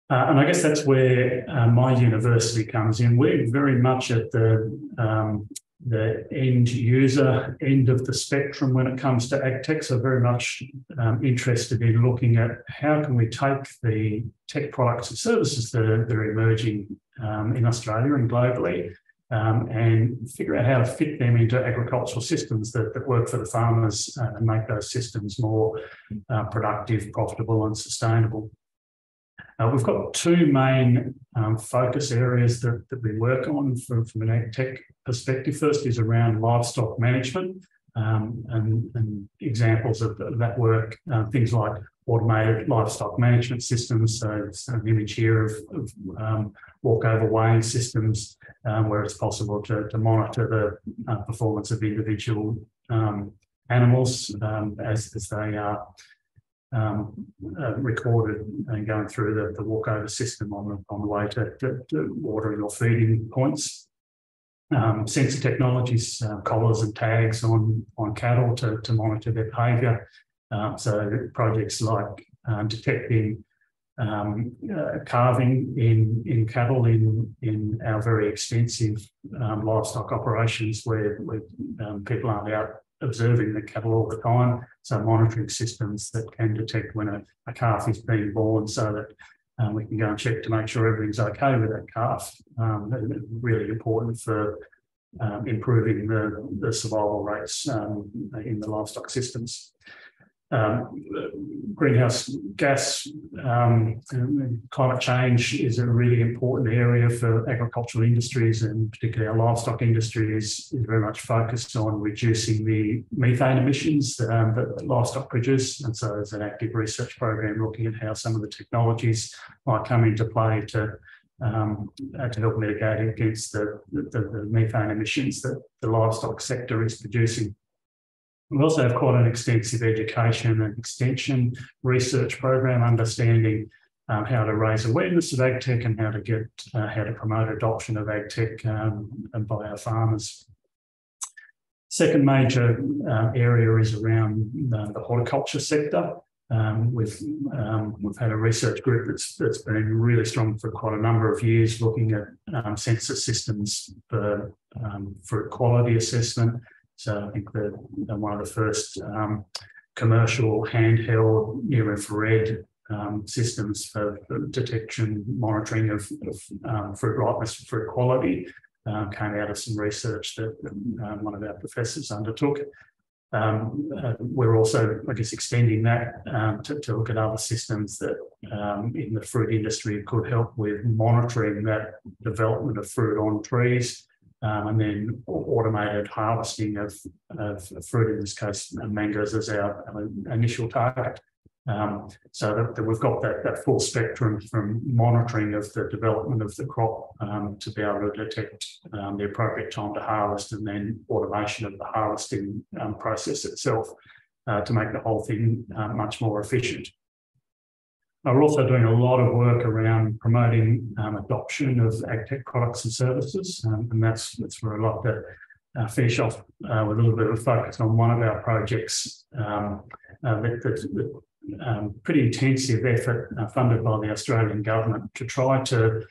And I guess that's where my university comes in. We're very much at the the end user end of the spectrum when it comes to agtech, so very much interested in looking at how can we take the tech products and services that are emerging in Australia and globally, and figure out how to fit them into agricultural systems that work for the farmers and make those systems more productive, profitable and sustainable. We've got two main focus areas that we work on from an agtech perspective. First is around livestock management, and examples of that work, things like automated livestock management systems. So it's an image here of walkover weighing systems where it's possible to monitor the performance of individual animals as they are recorded and going through the walkover system on the way to watering or feeding points. Sensor technologies, collars and tags on cattle to monitor their behaviour. So projects like detecting calving in cattle in our very extensive livestock operations where people aren't out observing the cattle all the time, so monitoring systems that can detect when a calf is being born so that we can go and check to make sure everything's okay with that calf. Really important for improving the survival rates in the livestock systems. Greenhouse gas, climate change is a really important area for agricultural industries, and particularly our livestock industry is very much focused on reducing the methane emissions that livestock produce. And so there's an active research program looking at how some of the technologies might come into play to help mitigate against the methane emissions that the livestock sector is producing. We also have quite an extensive education and extension research program, understanding how to raise awareness of agtech and how to promote adoption of agtech by our farmers. Second major area is around the horticulture sector. We've had a research group that's been really strong for quite a number of years, looking at sensor systems for fruit quality assessment. So I think that one of the first commercial handheld near-infrared systems for detection, monitoring of fruit ripeness, fruit quality came out of some research that one of our professors undertook. We're also, I guess, extending that to look at other systems that in the fruit industry could help with monitoring that development of fruit on trees. And then automated harvesting of fruit, in this case, mangoes as our initial target. So that we've got that full spectrum from monitoring of the development of the crop to be able to detect the appropriate time to harvest, and then automation of the harvesting process itself to make the whole thing much more efficient. We're also doing a lot of work around promoting adoption of agtech products and services, and that's where I'd like to finish off with a little bit of a focus on one of our projects that's pretty intensive effort funded by the Australian government to try to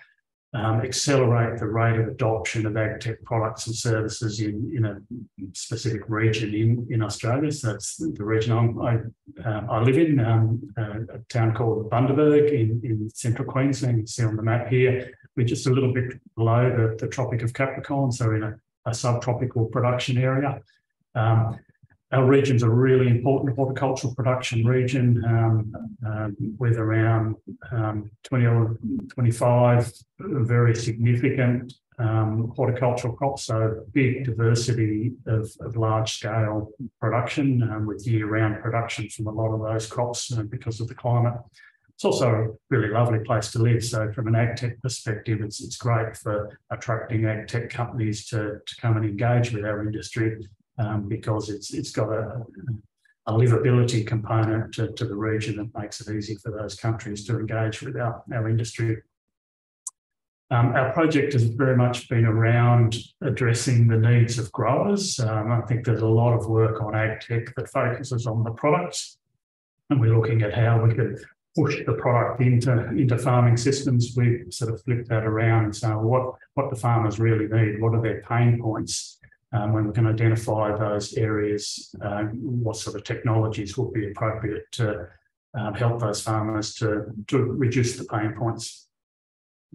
accelerate the rate of adoption of agtech products and services in a specific region in Australia. So that's the region I live in, a town called Bundaberg in central Queensland. You can see on the map here, we're just a little bit below the Tropic of Capricorn, so in a subtropical production area. Our region's a really important horticultural production region with around 20 or 25 very significant horticultural crops, so big diversity of large-scale production with year-round production from a lot of those crops because of the climate. It's also a really lovely place to live. So from an agtech perspective, it's great for attracting agtech companies to come and engage with our industry. Because it's got a livability component to the region that makes it easy for those countries to engage with our industry. Our project has very much been around addressing the needs of growers. I think there's a lot of work on agtech that focuses on the products, and we're looking at how we could push the product into farming systems. We've sort of flipped that around and saying, what do farmers really need? What are their pain points? when we can identify those areas, what sort of technologies would be appropriate to help those farmers to reduce the pain points.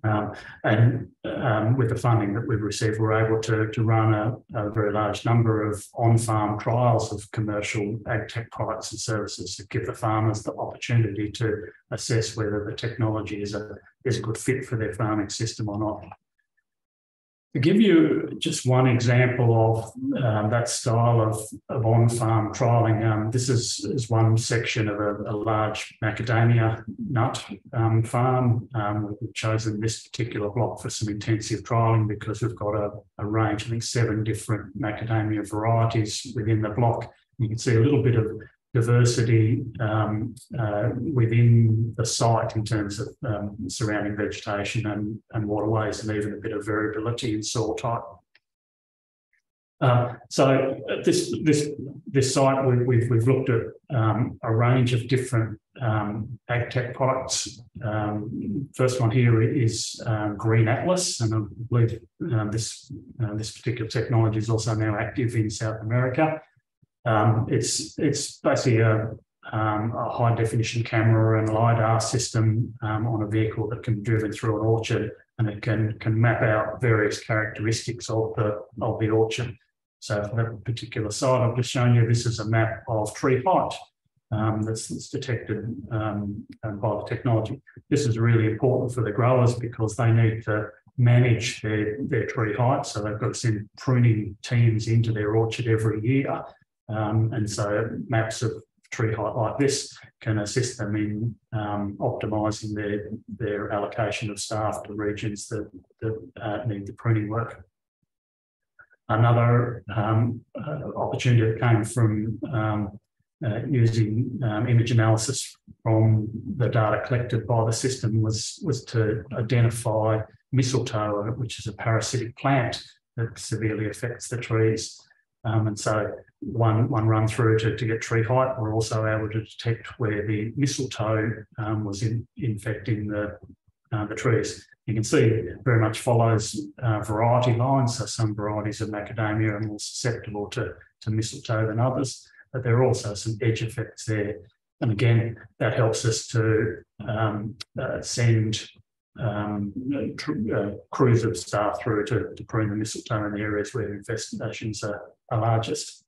With the funding that we've received, we're able to run a very large number of on-farm trials of commercial ag tech products and services to give the farmers the opportunity to assess whether the technology is a good fit for their farming system or not. To give you just one example of that style of on-farm trialling, this is one section of a large macadamia nut farm. We've chosen this particular block for some intensive trialling because we've got a range, I think 7 different macadamia varieties within the block. You can see a little bit of diversity within the site in terms of surrounding vegetation and waterways, and even a bit of variability in soil type. So this site, we've looked at a range of different ag tech products. First one here is Green Atlas, and I believe this particular technology is also now active in South America. It's basically a high definition camera and LiDAR system on a vehicle that can be driven through an orchard, and it can map out various characteristics of the orchard. So for that particular site I've just shown you, this is a map of tree height that's detected by the technology. This is really important for the growers because they need to manage their tree height, so they've got to send pruning teams into their orchard every year. And so maps of tree height like this can assist them in optimising their allocation of staff to regions that need the pruning work. Another opportunity that came from using image analysis from the data collected by the system was to identify mistletoe, which is a parasitic plant that severely affects the trees. And so one run through to get tree height, we're also able to detect where the mistletoe was infecting the trees. You can see it very much follows variety lines, so some varieties of macadamia are more susceptible to mistletoe than others, but there are also some edge effects there. And again, that helps us to send crews of staff through to prune the mistletoe in the areas where infestations are largest.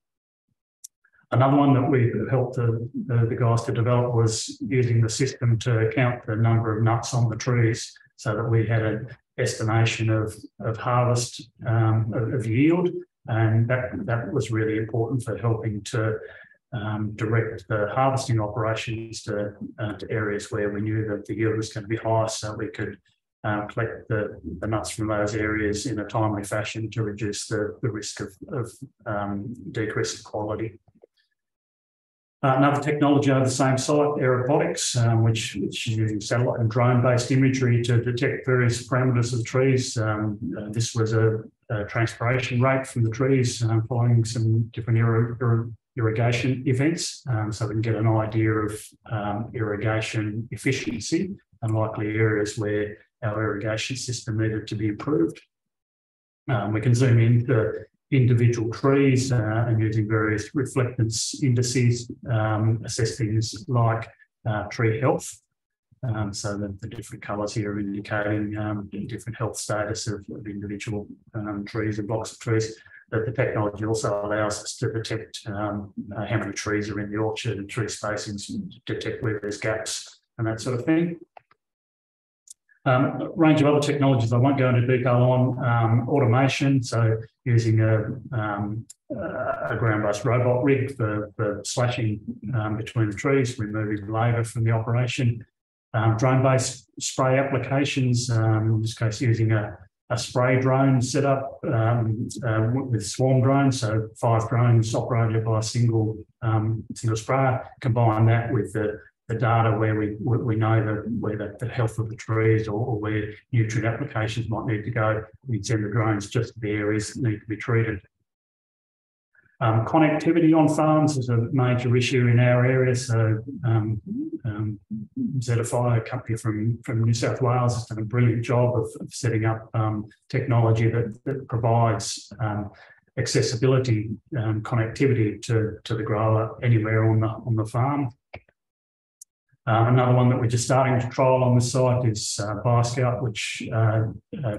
Another one that we helped the guys to develop was using the system to count the number of nuts on the trees so that we had an estimation of harvest of yield, and that was really important for helping to direct the harvesting operations to areas where we knew that the yield was going to be high, so we could collect the nuts from those areas in a timely fashion to reduce the risk of decreased quality. Another technology over the same site, aeropotics, which is using satellite and drone-based imagery to detect various parameters of the trees. This was a transpiration rate from the trees following some different irrigation events, so we can get an idea of irrigation efficiency and likely areas where our irrigation system needed to be improved. We can zoom into individual trees and using various reflectance indices, assess things like tree health. So the different colours here are indicating different health status of individual trees and blocks of trees. But the technology also allows us to detect how many trees are in the orchard and tree spacings, detect where there's gaps and that sort of thing. A range of other technologies I won't go into detail on. Automation, so using a ground-based robot rig for slashing between the trees, removing labour from the operation. Drone-based spray applications, in this case using a spray drone setup with swarm drones, so 5 drones operated by a single sprayer. Combine that with the data where we know where the health of the trees or where nutrient applications might need to go. We send the drones just to the areas that need to be treated. Connectivity on farms is a major issue in our area. So Zedify, a company from New South Wales, has done a brilliant job of setting up technology that provides accessibility, connectivity to the grower anywhere on the farm. Another one that we're just starting to trial on the site is BioScout, which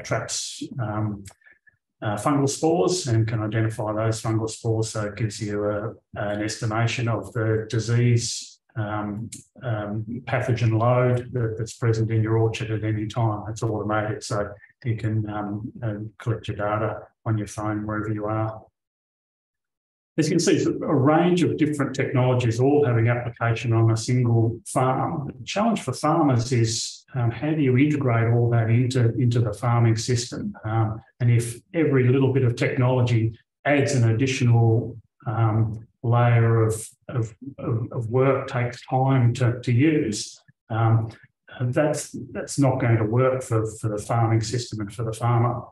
traps fungal spores and can identify those fungal spores. So it gives you an estimation of the disease pathogen load that's present in your orchard at any time. It's automated, so you can collect your data on your phone wherever you are. As you can see, it's a range of different technologies all having application on a single farm. The challenge for farmers is how do you integrate all that into the farming system? And if every little bit of technology adds an additional layer of work, takes time to use, that's not going to work for the farming system and for the farmer.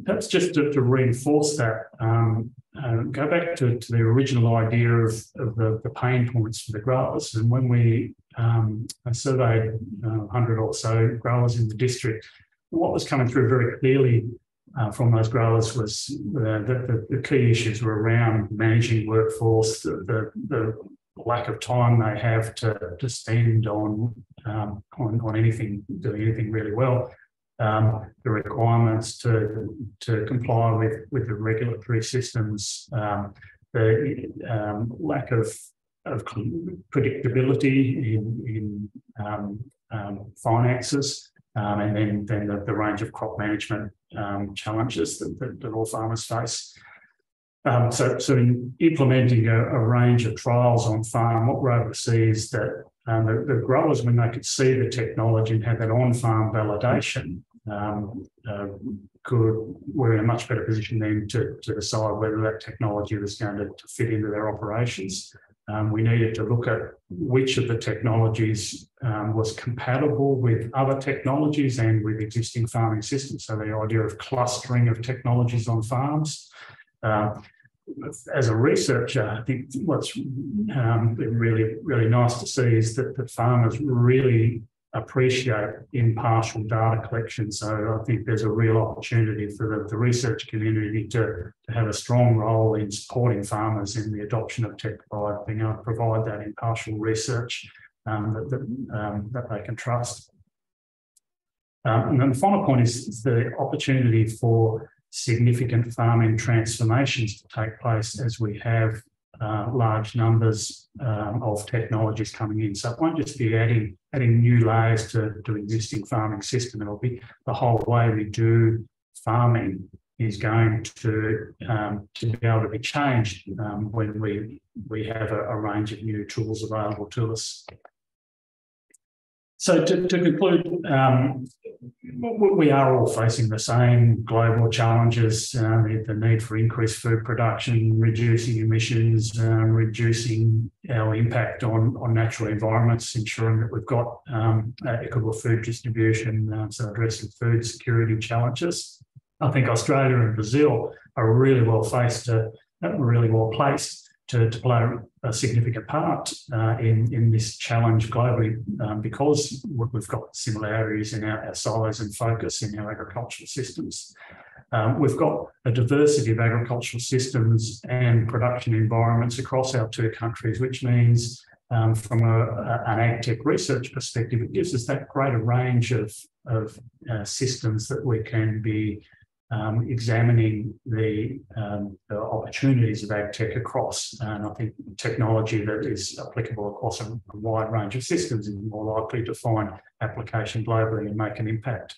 Perhaps just to reinforce that, go back to the original idea of the pain points for the growers. And when we surveyed 100 or so growers in the district, what was coming through very clearly from those growers was the key issues were around managing workforce, the lack of time they have to spend on anything, doing anything really well. The requirements to comply with the regulatory systems, the lack of predictability in finances, and then the range of crop management challenges that all farmers face. So in implementing a range of trials on farm, what we're able to see is that the growers, when they could see the technology and have that on-farm validation, were in a much better position then to decide whether that technology was going to fit into their operations. We needed to look at which of the technologies was compatible with other technologies and with existing farming systems. So the idea of clustering of technologies on farms. As a researcher, I think what's really, really nice to see is that farmers really appreciate impartial data collection. So I think there's a real opportunity for the research community to have a strong role in supporting farmers in the adoption of tech by being able to provide that impartial research that they can trust. And then the final point is the opportunity for significant farming transformations to take place as we have large numbers of technologies coming in. So it won't just be adding new layers to existing farming system. It'll be the whole way we do farming is going to be able to be changed when we have a range of new tools available to us. So to conclude, we are all facing the same global challenges, the need for increased food production, reducing emissions, reducing our impact on natural environments, ensuring that we've got equitable food distribution, so addressing food security challenges. I think Australia and Brazil are really well placed to play a significant part in this challenge globally because we've got similarities in our size and focus in our agricultural systems. We've got a diversity of agricultural systems and production environments across our two countries, which means from an ag-tech research perspective, it gives us that greater range of systems that we can be examining the opportunities of ag-tech across. And I think technology that is applicable across a wide range of systems is more likely to find application globally and make an impact.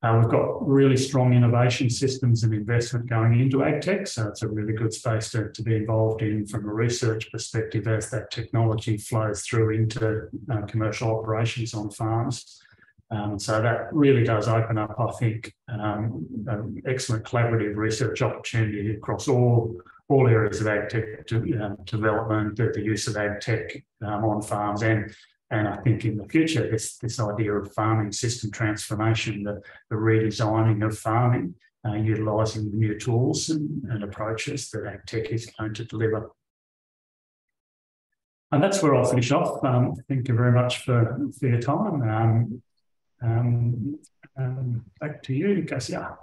We've got really strong innovation systems and investment going into ag-tech, so it's a really good space to be involved in from a research perspective as that technology flows through into commercial operations on farms. So that really does open up, I think, an excellent collaborative research opportunity across all areas of ag-tech development, the use of ag-tech on farms, and I think in the future, this idea of farming system transformation, the redesigning of farming, utilising the new tools and approaches that ag-tech is going to deliver. And that's where I'll finish off. Thank you very much for your time. Back to you, Cassia.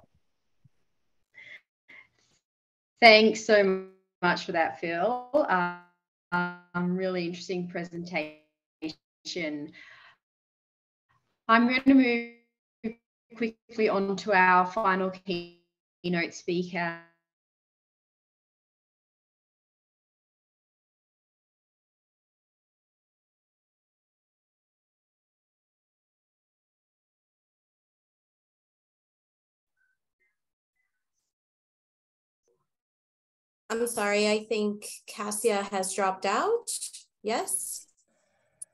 Thanks so much for that, Phil. Really interesting presentation. I'm going to move quickly on to our final keynote speaker. I'm sorry, I think Cassia has dropped out. Yes.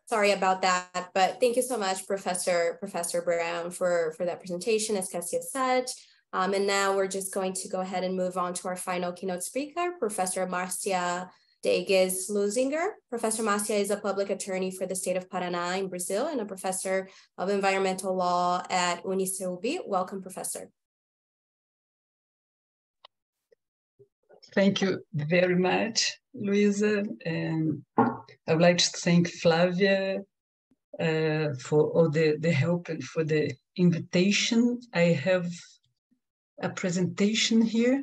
Sorry about that, but thank you so much, Professor Brown, for that presentation, as Cassia said. And now we're just going to go ahead and move on to our final keynote speaker, Professor Marcia Degues-Luzinger. Professor Marcia is a public attorney for the state of Paraná in Brazil and a professor of environmental law at UniCeuB. Welcome, Professor. Thank you very much, Luisa. And I would like to thank Flavia for all the help and for the invitation. I have a presentation here.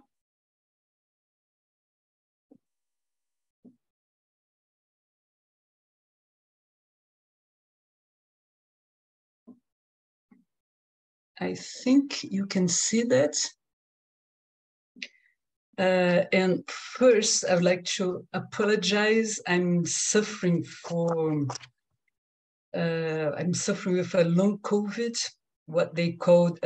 I think you can see that. And first, I would like to apologize. I'm suffering with a long COVID, what they call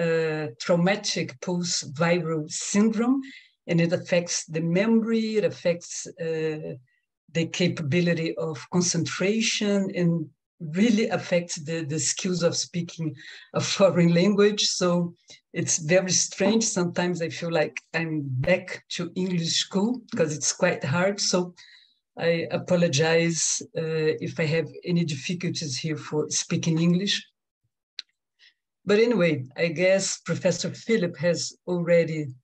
traumatic post-viral syndrome, and it affects the memory, it affects the capability of concentration, and really affects the skills of speaking a foreign language. So it's very strange. Sometimes I feel like I'm back to English school because it's quite hard. So I apologize if I have any difficulties here for speaking English. But anyway, I guess Professor Philip has already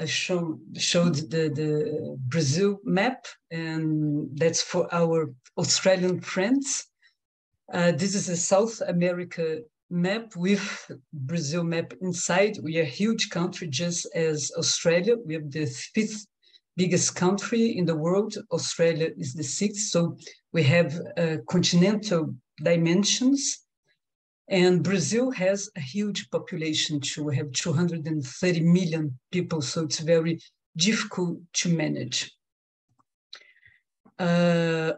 showed the Brazil map, and that's for our Australian friends. This is a South America map with Brazil map inside. We are a huge country, just as Australia. We are the 5th biggest country in the world. Australia is the 6th. So we have continental dimensions. And Brazil has a huge population too. We have 230 million people, so it's very difficult to manage.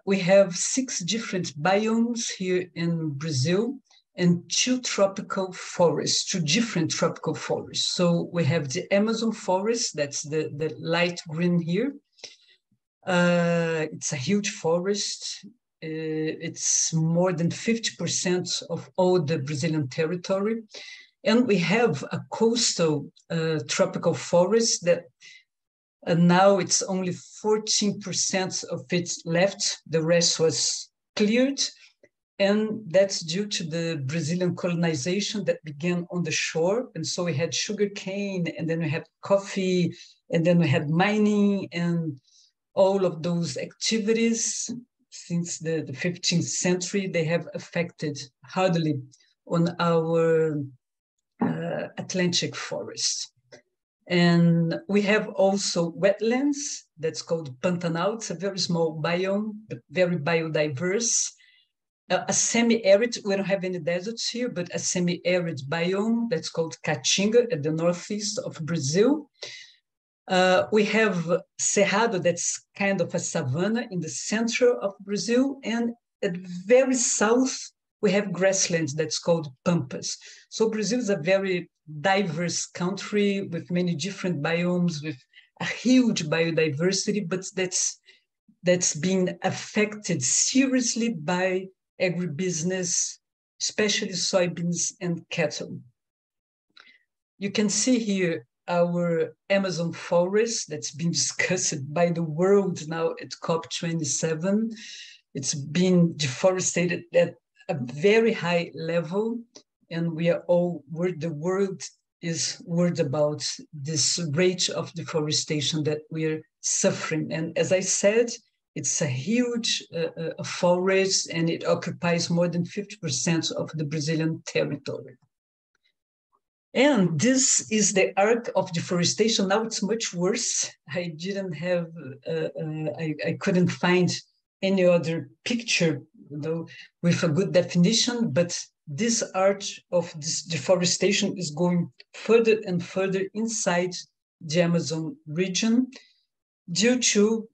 We have 6 different biomes here in Brazil and 2 tropical forests, 2 different tropical forests. So we have the Amazon forest, that's the light green here. It's a huge forest. It's more than 50% of all the Brazilian territory. And we have a coastal tropical forest that now it's only 14% of it left. The rest was cleared. And that's due to the Brazilian colonization that began on the shore. And so we had sugarcane, and then we had coffee, and then we had mining, and all of those activities since the 15th century, they have affected hardly on our Atlantic forest. And we have also wetlands that's called Pantanal. It's a very small biome, but very biodiverse. A semi-arid, we don't have any deserts here, but a semi-arid biome that's called Caatinga at the northeast of Brazil. We have Cerrado, that's kind of a savanna in the center of Brazil. And at the very south, we have grasslands that's called Pampas. So Brazil is a very diverse country with many different biomes, with a huge biodiversity, but that's being affected seriously by agribusiness, especially soybeans and cattle. You can see here our Amazon forest that's been discussed by the world now at COP27. It's been deforested at a very high level, and we are all worried, the world is worried about this rate of deforestation that we are suffering. And as I said, it's a huge forest, and it occupies more than 50% of the Brazilian territory. And this is the arc of deforestation. Now it's much worse. I didn't have, I couldn't find any other picture, with a good definition, but this arc of this deforestation is going further and further inside the Amazon region due to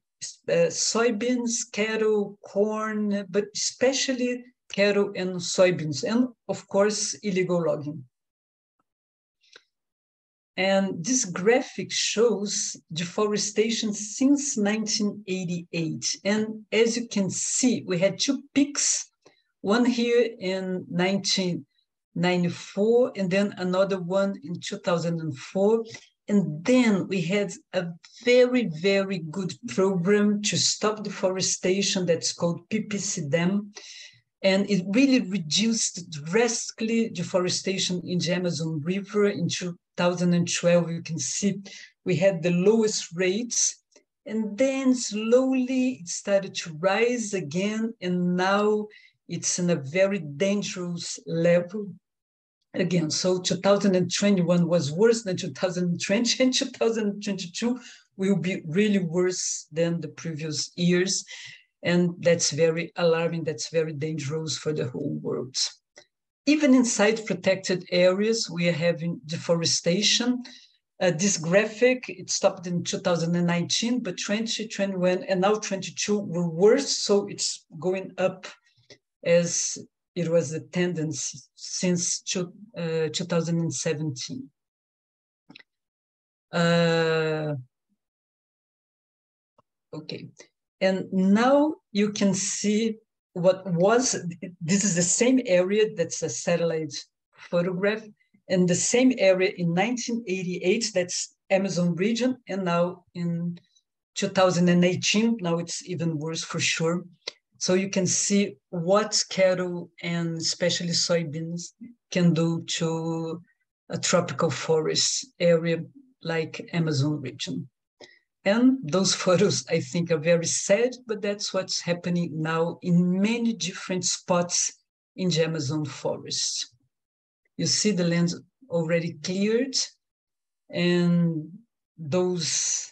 soybeans, cattle, corn, but especially cattle and soybeans, and of course, illegal logging. And this graphic shows deforestation since 1988. And as you can see, we had two peaks, one here in 1994, and then another one in 2004. And then we had a very, very good program to stop deforestation that's called PPCDEM. And it really reduced drastically deforestation in the Amazon River. In 2012, you can see we had the lowest rates. And then slowly it started to rise again. And now it's in a very dangerous level again. So 2021 was worse than 2020, and 2022 will be really worse than the previous years. And that's very alarming, that's very dangerous for the whole world. Even inside protected areas, we are having deforestation. This graphic, it stopped in 2019, but 2021 and now 22 were worse, so it's going up as it was a tendency since 2017. Okay. And now you can see what was, this is the same area that's a satellite photograph, and the same area in 1988, that's Amazon region, and now in 2018, now it's even worse for sure. So you can see what cattle and especially soybeans can do to a tropical forest area like Amazon region. And those photos, I think, are very sad, but that's what's happening now in many different spots in the Amazon forest. You see the lands already cleared, and those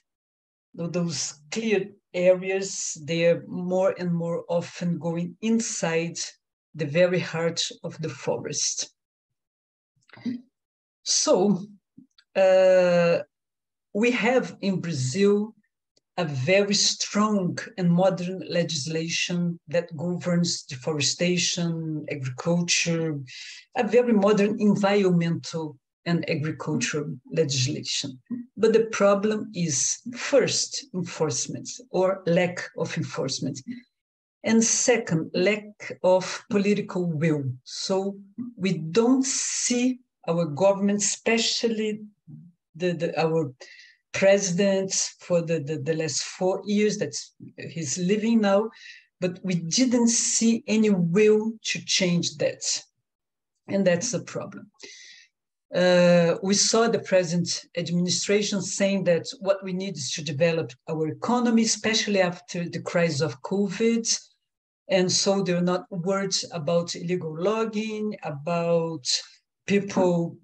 cleared areas, they are more and more often going inside the very heart of the forest. So, we have in Brazil a very strong and modern legislation that governs deforestation, agriculture, a very modern environmental and agricultural legislation. But the problem is, first, enforcement or lack of enforcement. And second, lack of political will. So we don't see our government, especially our president for the last 4 years that he's living now, but we didn't see any will to change that. And that's a problem. We saw the present administration saying that what we need is to develop our economy, especially after the crisis of COVID. And so there are not words about illegal logging, about people,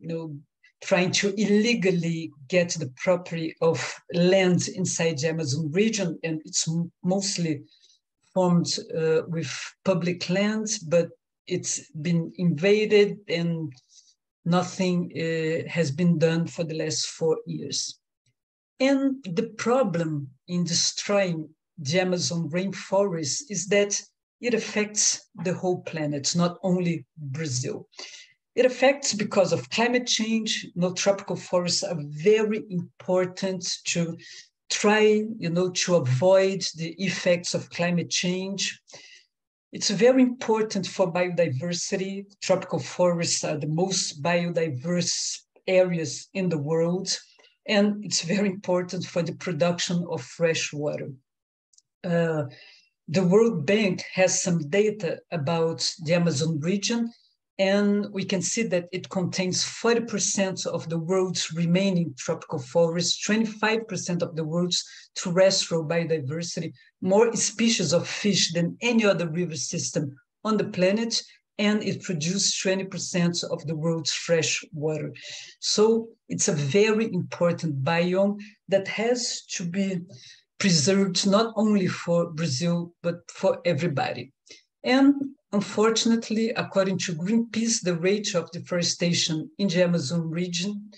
trying to illegally get the property of land inside the Amazon region, and it's mostly formed with public land, but it's been invaded and nothing has been done for the last 4 years. And the problem in destroying the Amazon rainforest is that it affects the whole planet, not only Brazil. It affects because of climate change. Tropical forests are very important to try, to avoid the effects of climate change. It's very important for biodiversity. Tropical forests are the most biodiverse areas in the world, and it's very important for the production of fresh water. The World Bank has some data about the Amazon region, and we can see that it contains 40% of the world's remaining tropical forests, 25% of the world's terrestrial biodiversity, more species of fish than any other river system on the planet, and it produces 20% of the world's fresh water. So it's a very important biome that has to be preserved not only for Brazil, but for everybody. And unfortunately, according to Greenpeace, the rate of deforestation in the Amazon region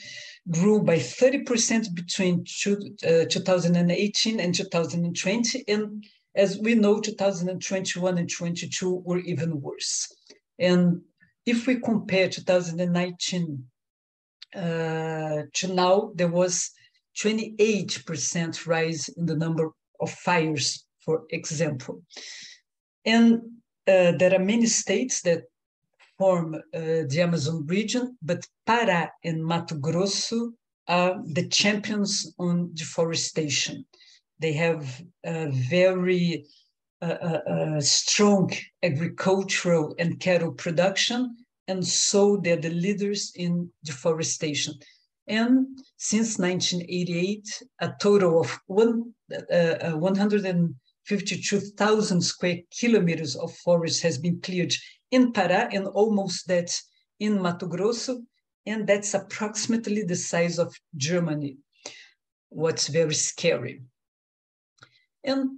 grew by 30% between 2018 and 2020. And as we know, 2021 and 22 were even worse. And if we compare 2019 to now, there was 28% rise in the number of fires, for example. And there are many states that form the Amazon region, but Pará and Mato Grosso are the champions on deforestation. They have a very strong agricultural and cattle production, and so they're the leaders in deforestation. And since 1988, a total of 152,000 square kilometers of forest has been cleared in Pará, and almost that in Mato Grosso, and that's approximately the size of Germany. What's very scary. And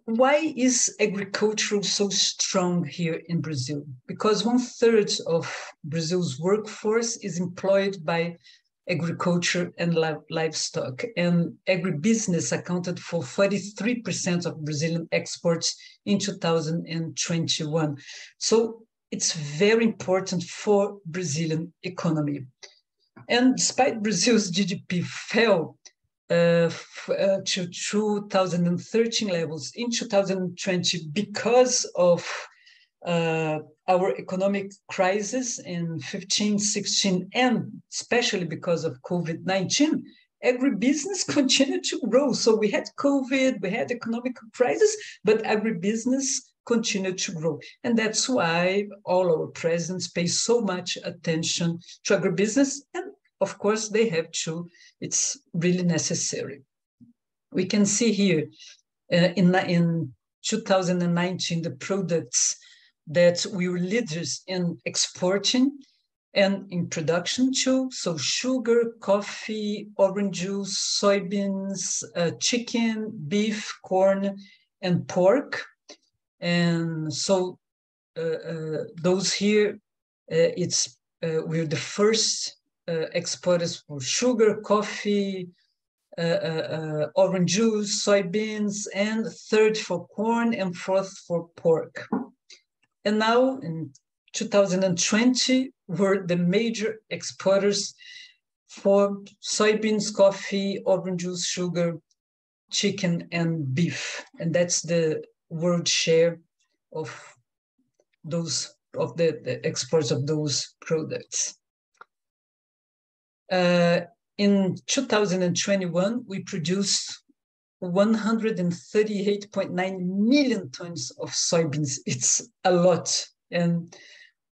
why is agriculture so strong here in Brazil? Because 1/3 of Brazil's workforce is employed by agriculture and livestock, and agribusiness accounted for 43% of Brazilian exports in 2021. So it's very important for Brazilian economy. And despite Brazil's GDP fell to 2013 levels in 2020 because of our economic crisis in 15, 16, and especially because of COVID-19, agribusiness continued to grow. So we had COVID, we had economic crisis, but agribusiness continued to grow. And that's why all our presidents pay so much attention to agribusiness. And of course, they have to, it's really necessary. We can see here in 2019, the products that we were leaders in exporting and in production too. So sugar, coffee, orange juice, soybeans, chicken, beef, corn, and pork. And so those here, we're the first exporters for sugar, coffee, orange juice, soybeans, and third for corn, and fourth for pork. And now in 2020, we're the major exporters for soybeans, coffee, orange juice, sugar, chicken, and beef. And that's the world share of those, of the exports of those products. In 2021, we produced 138.9 million tons of soybeans. It's a lot. And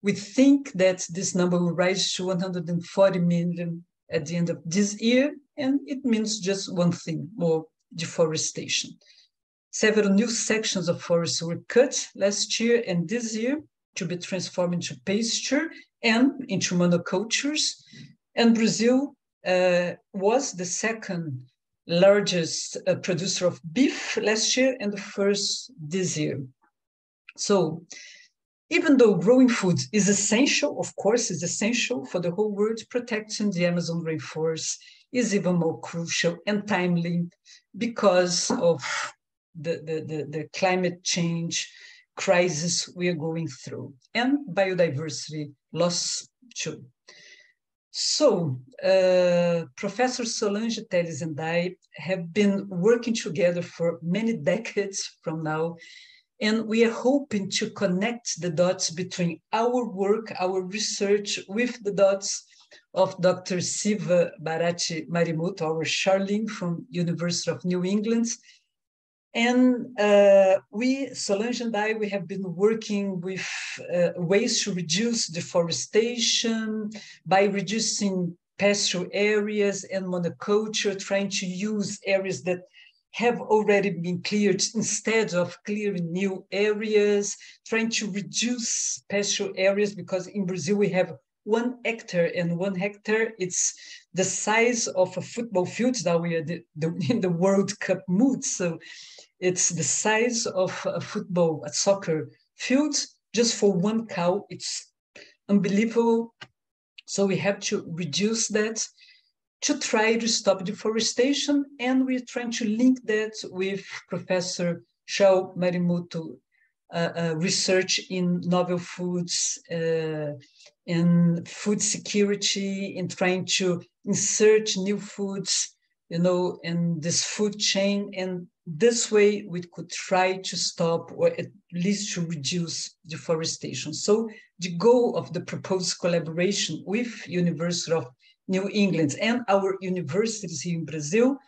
we think that this number will rise to 140 million at the end of this year. And it means just one thing, more deforestation. Several new sections of forests were cut last year and this year to be transformed into pasture and into monocultures. And Brazil was the second largest producer of beef last year and the first this year. So even though growing food is essential, of course, is essential for the whole world, protecting the Amazon rainforest is even more crucial and timely because of the climate change crisis we are going through and biodiversity loss too. So Professor Solange Telles and I have been working together for many decades from now, and we are hoping to connect the dots between our work, our research, with the dots of Dr. Siva Bharati Marimuto, our Charlene from University of New England. And Solange and I, we have been working with ways to reduce deforestation by reducing pastoral areas and monoculture, trying to use areas that have already been cleared instead of clearing new areas, trying to reduce special areas, because in Brazil we have 1 hectare, and 1 hectare, it's the size of a football field. Now we are in the World Cup mood, so it's the size of a soccer field, just for 1 cow. It's unbelievable. So we have to reduce that to try to stop deforestation, and we're trying to link that with Professor Shao Marimoto research in novel foods and food security, and trying to insert new foods, in this food chain. And this way we could try to stop, or at least to reduce, deforestation. So the goal of the proposed collaboration with University of New England and our universities here in Brazil,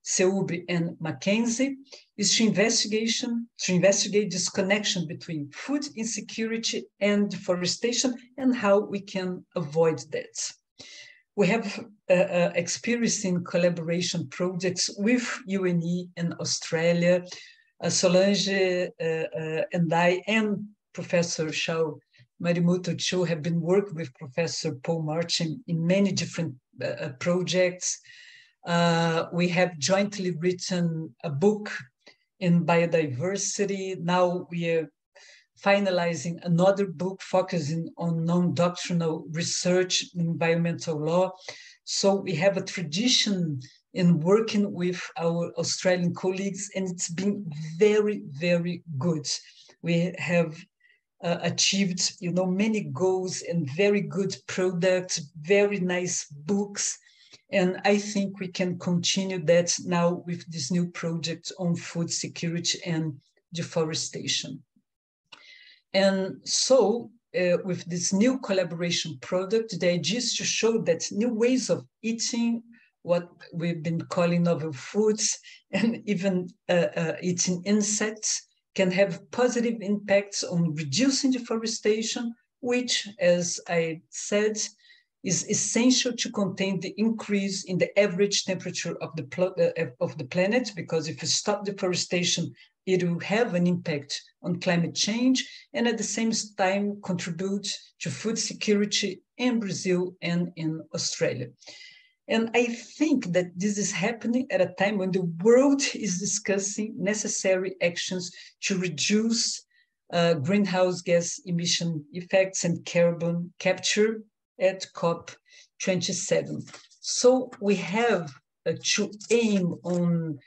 CEUB and Mackenzie, is to investigate this connection between food insecurity and deforestation, and how we can avoid that. We have experience in collaboration projects with UNE in Australia. Solange and I, and Professor Shao Marimoto too, have been working with Professor Paul Martin in many different projects. We have jointly written a book in biodiversity. Now we are finalizing another book focusing on non-doctrinal research in environmental law. So we have a tradition in working with our Australian colleagues, and it's been very, very good. We have achieved, many goals and very good products, very nice books. And I think we can continue that now with this new project on food security and deforestation. And so with this new collaboration product, the idea is to show that new ways of eating, what we've been calling novel foods, and even eating insects, can have positive impacts on reducing deforestation, which, as I said, is essential to contain the increase in the average temperature of the planet, because if you stop deforestation, it will have an impact on climate change, and at the same time contribute to food security in Brazil and in Australia. And I think that this is happening at a time when the world is discussing necessary actions to reduce greenhouse gas emission effects and carbon capture at COP27. So we have to aim on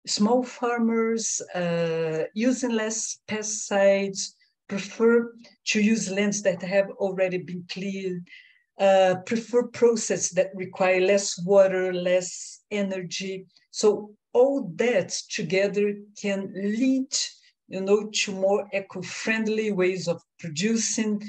small farmers, using less pesticides, prefer to use lands that have already been cleared, prefer processes that require less water, less energy. So all that together can lead, to more eco-friendly ways of producing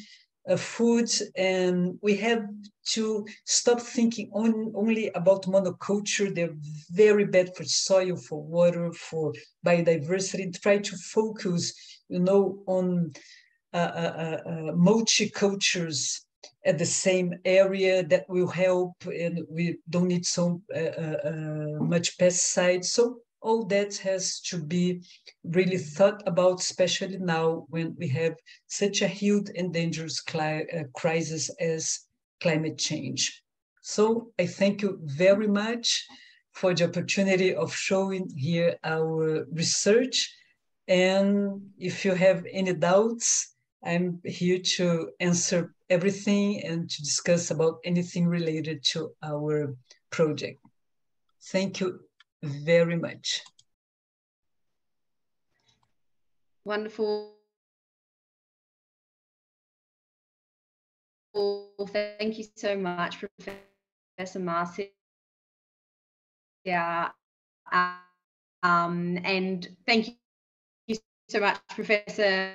food. And we have to stop thinking only about monoculture. They're very bad for soil, for water, for biodiversity. Try to focus, on multi-cultures at the same area that will help, and we don't need so much pesticides. So all that has to be really thought about, especially now when we have such a huge and dangerous crisis as climate change. So I thank you very much for the opportunity of showing here our research. And if you have any doubts, I'm here to answer everything and to discuss about anything related to our project. Thank you very much. Wonderful. Thank you so much, Professor Marcia. And thank you so much, Professor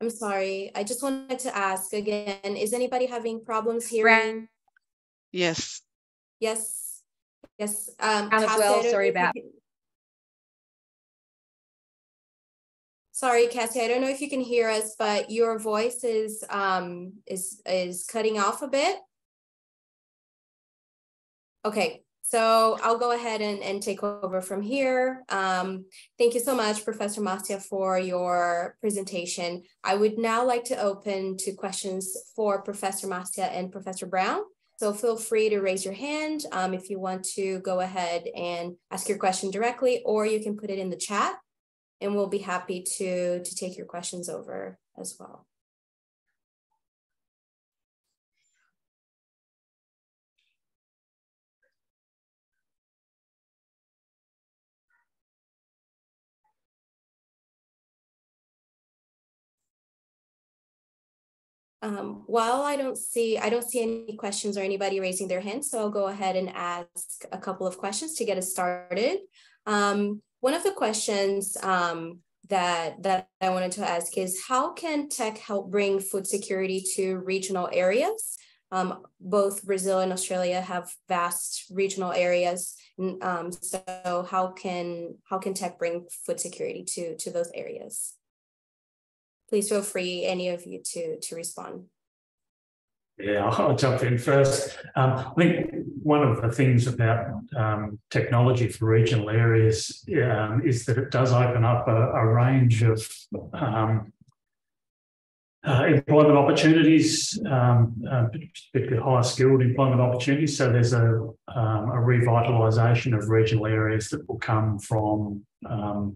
I'm sorry, I just wanted to ask again, is anybody having problems hearing? Yes. Yes. Yes. As well, sorry about. Sorry, Cassie, I don't know if you can hear us, but your voice is cutting off a bit. Okay, so I'll go ahead and take over from here. Thank you so much, Professor Marcia, for your presentation. I would now like to open to questions for Professor Marcia and Professor Brown. So feel free to raise your hand if you want to go ahead and ask your question directly, or you can put it in the chat, and we'll be happy to take your questions over as well. While I don't see any questions or anybody raising their hand, so I'll go ahead and ask a couple of questions to get us started. One of the questions that I wanted to ask is, how can tech help bring food security to regional areas? Both Brazil and Australia have vast regional areas, so how can tech bring food security to those areas? Please feel free, any of you, to respond. Yeah, I'll jump in first. I think one of the things about technology for regional areas is that it does open up a range of employment opportunities, particularly higher skilled employment opportunities. So there's a revitalisation of regional areas that will come from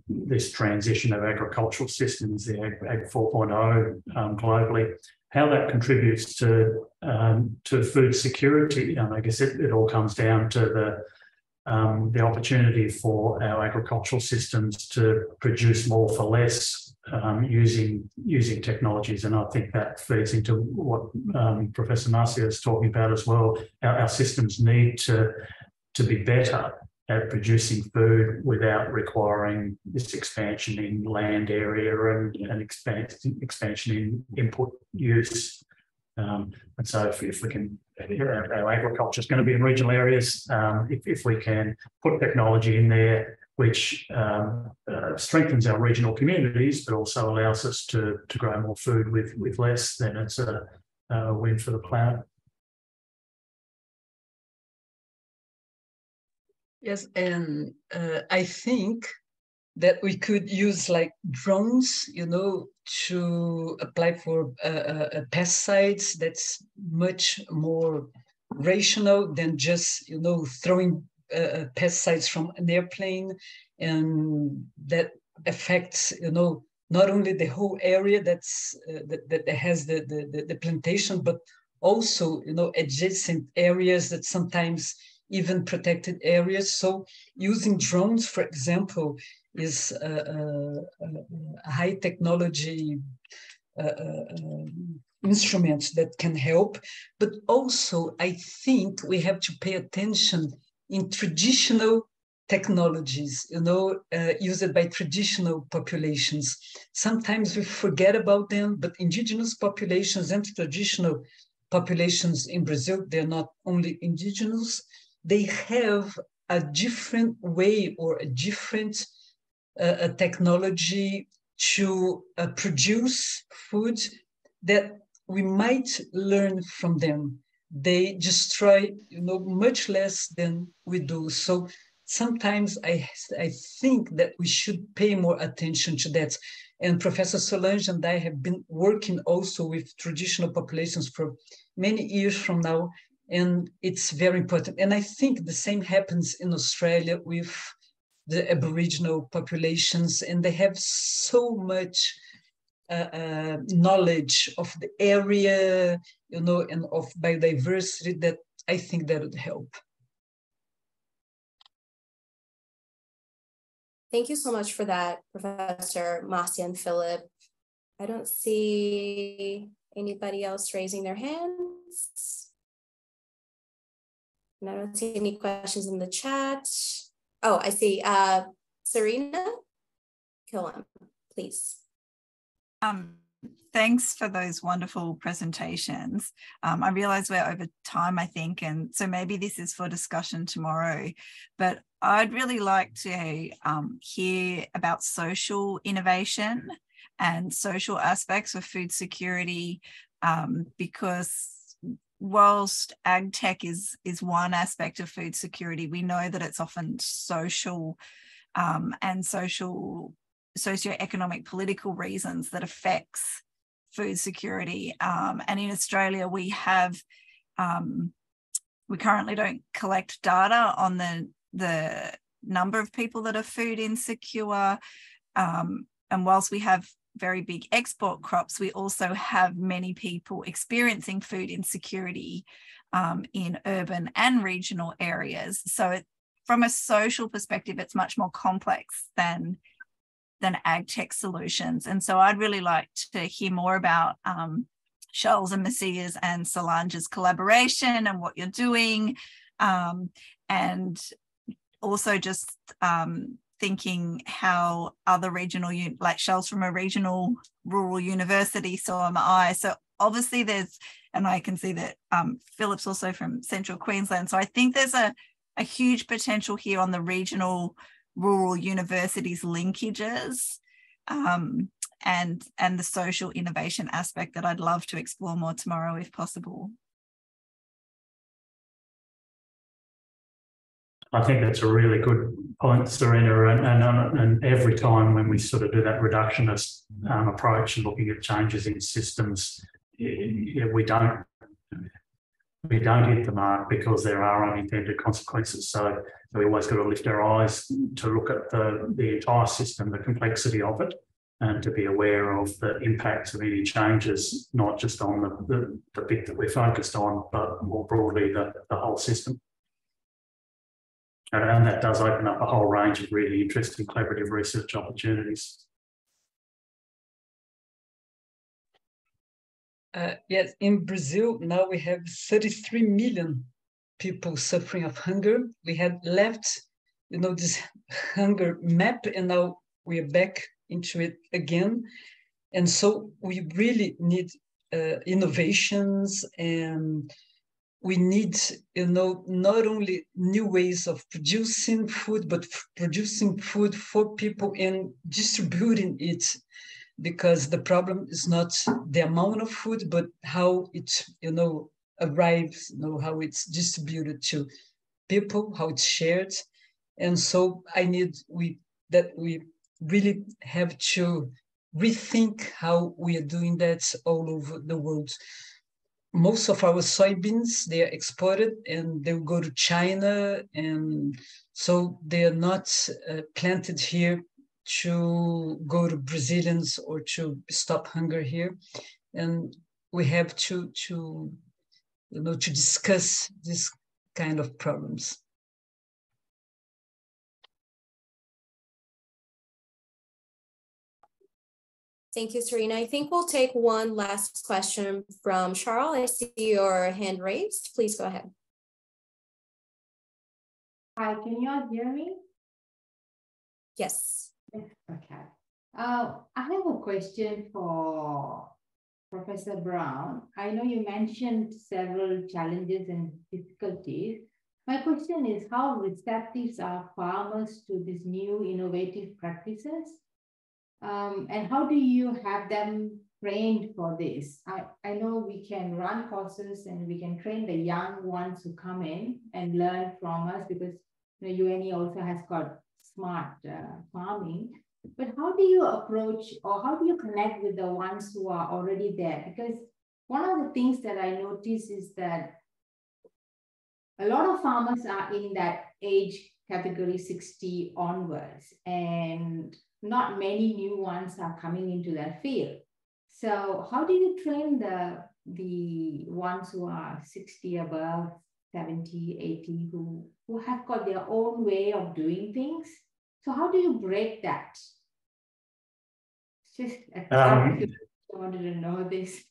this transition of agricultural systems, the Ag 4.0 globally. How that contributes to food security, and I guess it all comes down to the opportunity for our agricultural systems to produce more for less using technologies, and I think that feeds into what Professor Marcia is talking about as well. Our systems need to be better at producing food without requiring this expansion in land area and expansion in input use. And so if we can, our agriculture is going to be in regional areas, if we can put technology in there which strengthens our regional communities, but also allows us to grow more food with less, then it's a win for the planet. Yes, and I think that we could use like drones, to apply for pesticides. That's much more rational than just, throwing pesticides from an airplane, and that affects, not only the whole area that has the plantation, but also, adjacent areas that sometimes even protected areas. So using drones, for example, is a high technology instrument that can help. But also, I think we have to pay attention in traditional technologies, used by traditional populations. Sometimes we forget about them, but indigenous populations and traditional populations in Brazil, they're not only indigenous, they have a different way or a different technology to produce food that we might learn from them. They destroy, much less than we do. So sometimes I think that we should pay more attention to that. And Professor Solange and I have been working also with traditional populations for many years from now, and it's very important. And I think the same happens in Australia with the Aboriginal populations, and they have so much knowledge of the area, and of biodiversity, that I think that would help. Thank you so much for that, Professor Marcia and Philip. I don't see anybody else raising their hands. And I don't see any questions in the chat. Oh, I see. Serena Killam, please. Thanks for those wonderful presentations. I realize we're over time, I think, and so maybe this is for discussion tomorrow, but I'd really like to hear about social innovation and social aspects of food security, because whilst ag tech is one aspect of food security, we know that it's often social and socioeconomic political reasons that affects food security. And in Australia, we currently don't collect data on the number of people that are food insecure. And whilst we have very big export crops, we also have many people experiencing food insecurity in urban and regional areas. So from a social perspective, it's much more complex than ag tech solutions. And so I'd really like to hear more about Charles and Messias and Solange's collaboration and what you're doing. And also just thinking how other regional, like Charles from a regional rural university, so am I. So obviously and I can see that Philip's also from Central Queensland. So I think there's a huge potential here on the regional rural universities linkages and the social innovation aspect that I'd love to explore more tomorrow if possible. I think that's a really good point, Serena, and every time when we sort of do that reductionist approach and looking at changes in systems, we don't hit the mark because there are unintended consequences. So we always got to lift our eyes to look at the entire system, the complexity of it, and to be aware of the impacts of any changes, not just on the bit that we're focused on, but more broadly the whole system. And that does open up a whole range of really interesting collaborative research opportunities. Yes, in Brazil, now we have 33 million people suffering of hunger. We had left, this hunger map, and now we are back into it again. And so we really need innovations, and we need, not only new ways of producing food, but producing food for people and distributing it, because the problem is not the amount of food, but how it, arrives, how it's distributed to people, how it's shared. And so we really have to rethink how we are doing that all over the world. Most of our soybeans, they are exported and they'll go to China. And so they are not planted here to go to Brazilians or to stop hunger here. And we have to discuss this kind of problems. Thank you, Serena. I think we'll take one last question from Charles. I see your hand raised. Please go ahead. Hi, can you all hear me? Yes. Okay. I have a question for Professor Brown. I know you mentioned several challenges and difficulties. My question is, how receptive are farmers to these new innovative practices? And how do you have them trained for this? I know we can run courses and we can train the young ones who come in and learn from us, because UNE also has got smart farming. But how do you approach, or how do you connect with the ones who are already there? Because one of the things that I notice is that a lot of farmers are in that age category 60 onwards, and not many new ones are coming into that field. So how do you train the ones who are 60 above, 70, 80, who have got their own way of doing things? So how do you break that? It's just I wanted to know this.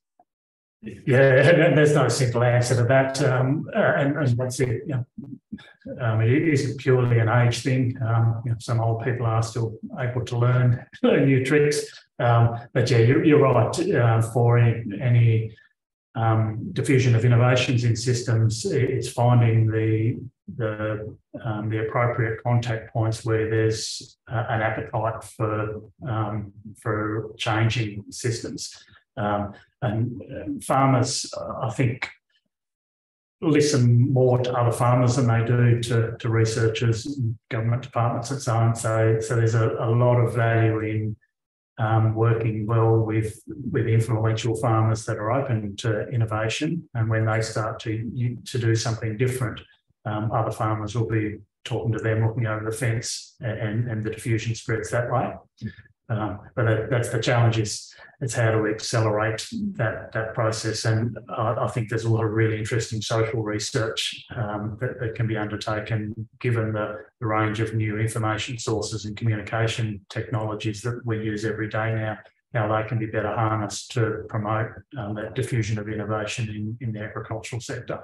Yeah, there's no simple answer to that, and that's it. You know, it isn't purely an age thing. You know, some old people are still able to learn new tricks, but yeah, you're right. For any diffusion of innovations in systems, it's finding the appropriate contact points where there's an appetite for changing systems. And farmers, I think, listen more to other farmers than they do to researchers and government departments and so on. So there's a lot of value in working well with influential farmers that are open to innovation, and when they start to do something different, other farmers will be talking to them, looking over the fence, and the diffusion spreads that way. But that's the challenge, is it's how to accelerate that process. And I think there's a lot of really interesting social research that can be undertaken, given the range of new information sources and communication technologies that we use every day now, how they can be better harnessed to promote that diffusion of innovation in the agricultural sector.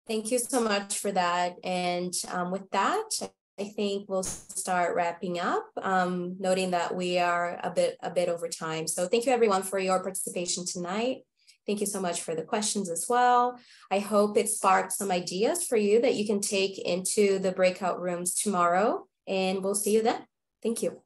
Thank you so much for that. And with that, I think we'll start wrapping up, noting that we are a bit over time. So thank you everyone for your participation tonight. Thank you so much for the questions as well. I hope it sparked some ideas for you that you can take into the breakout rooms tomorrow, and we'll see you then. Thank you.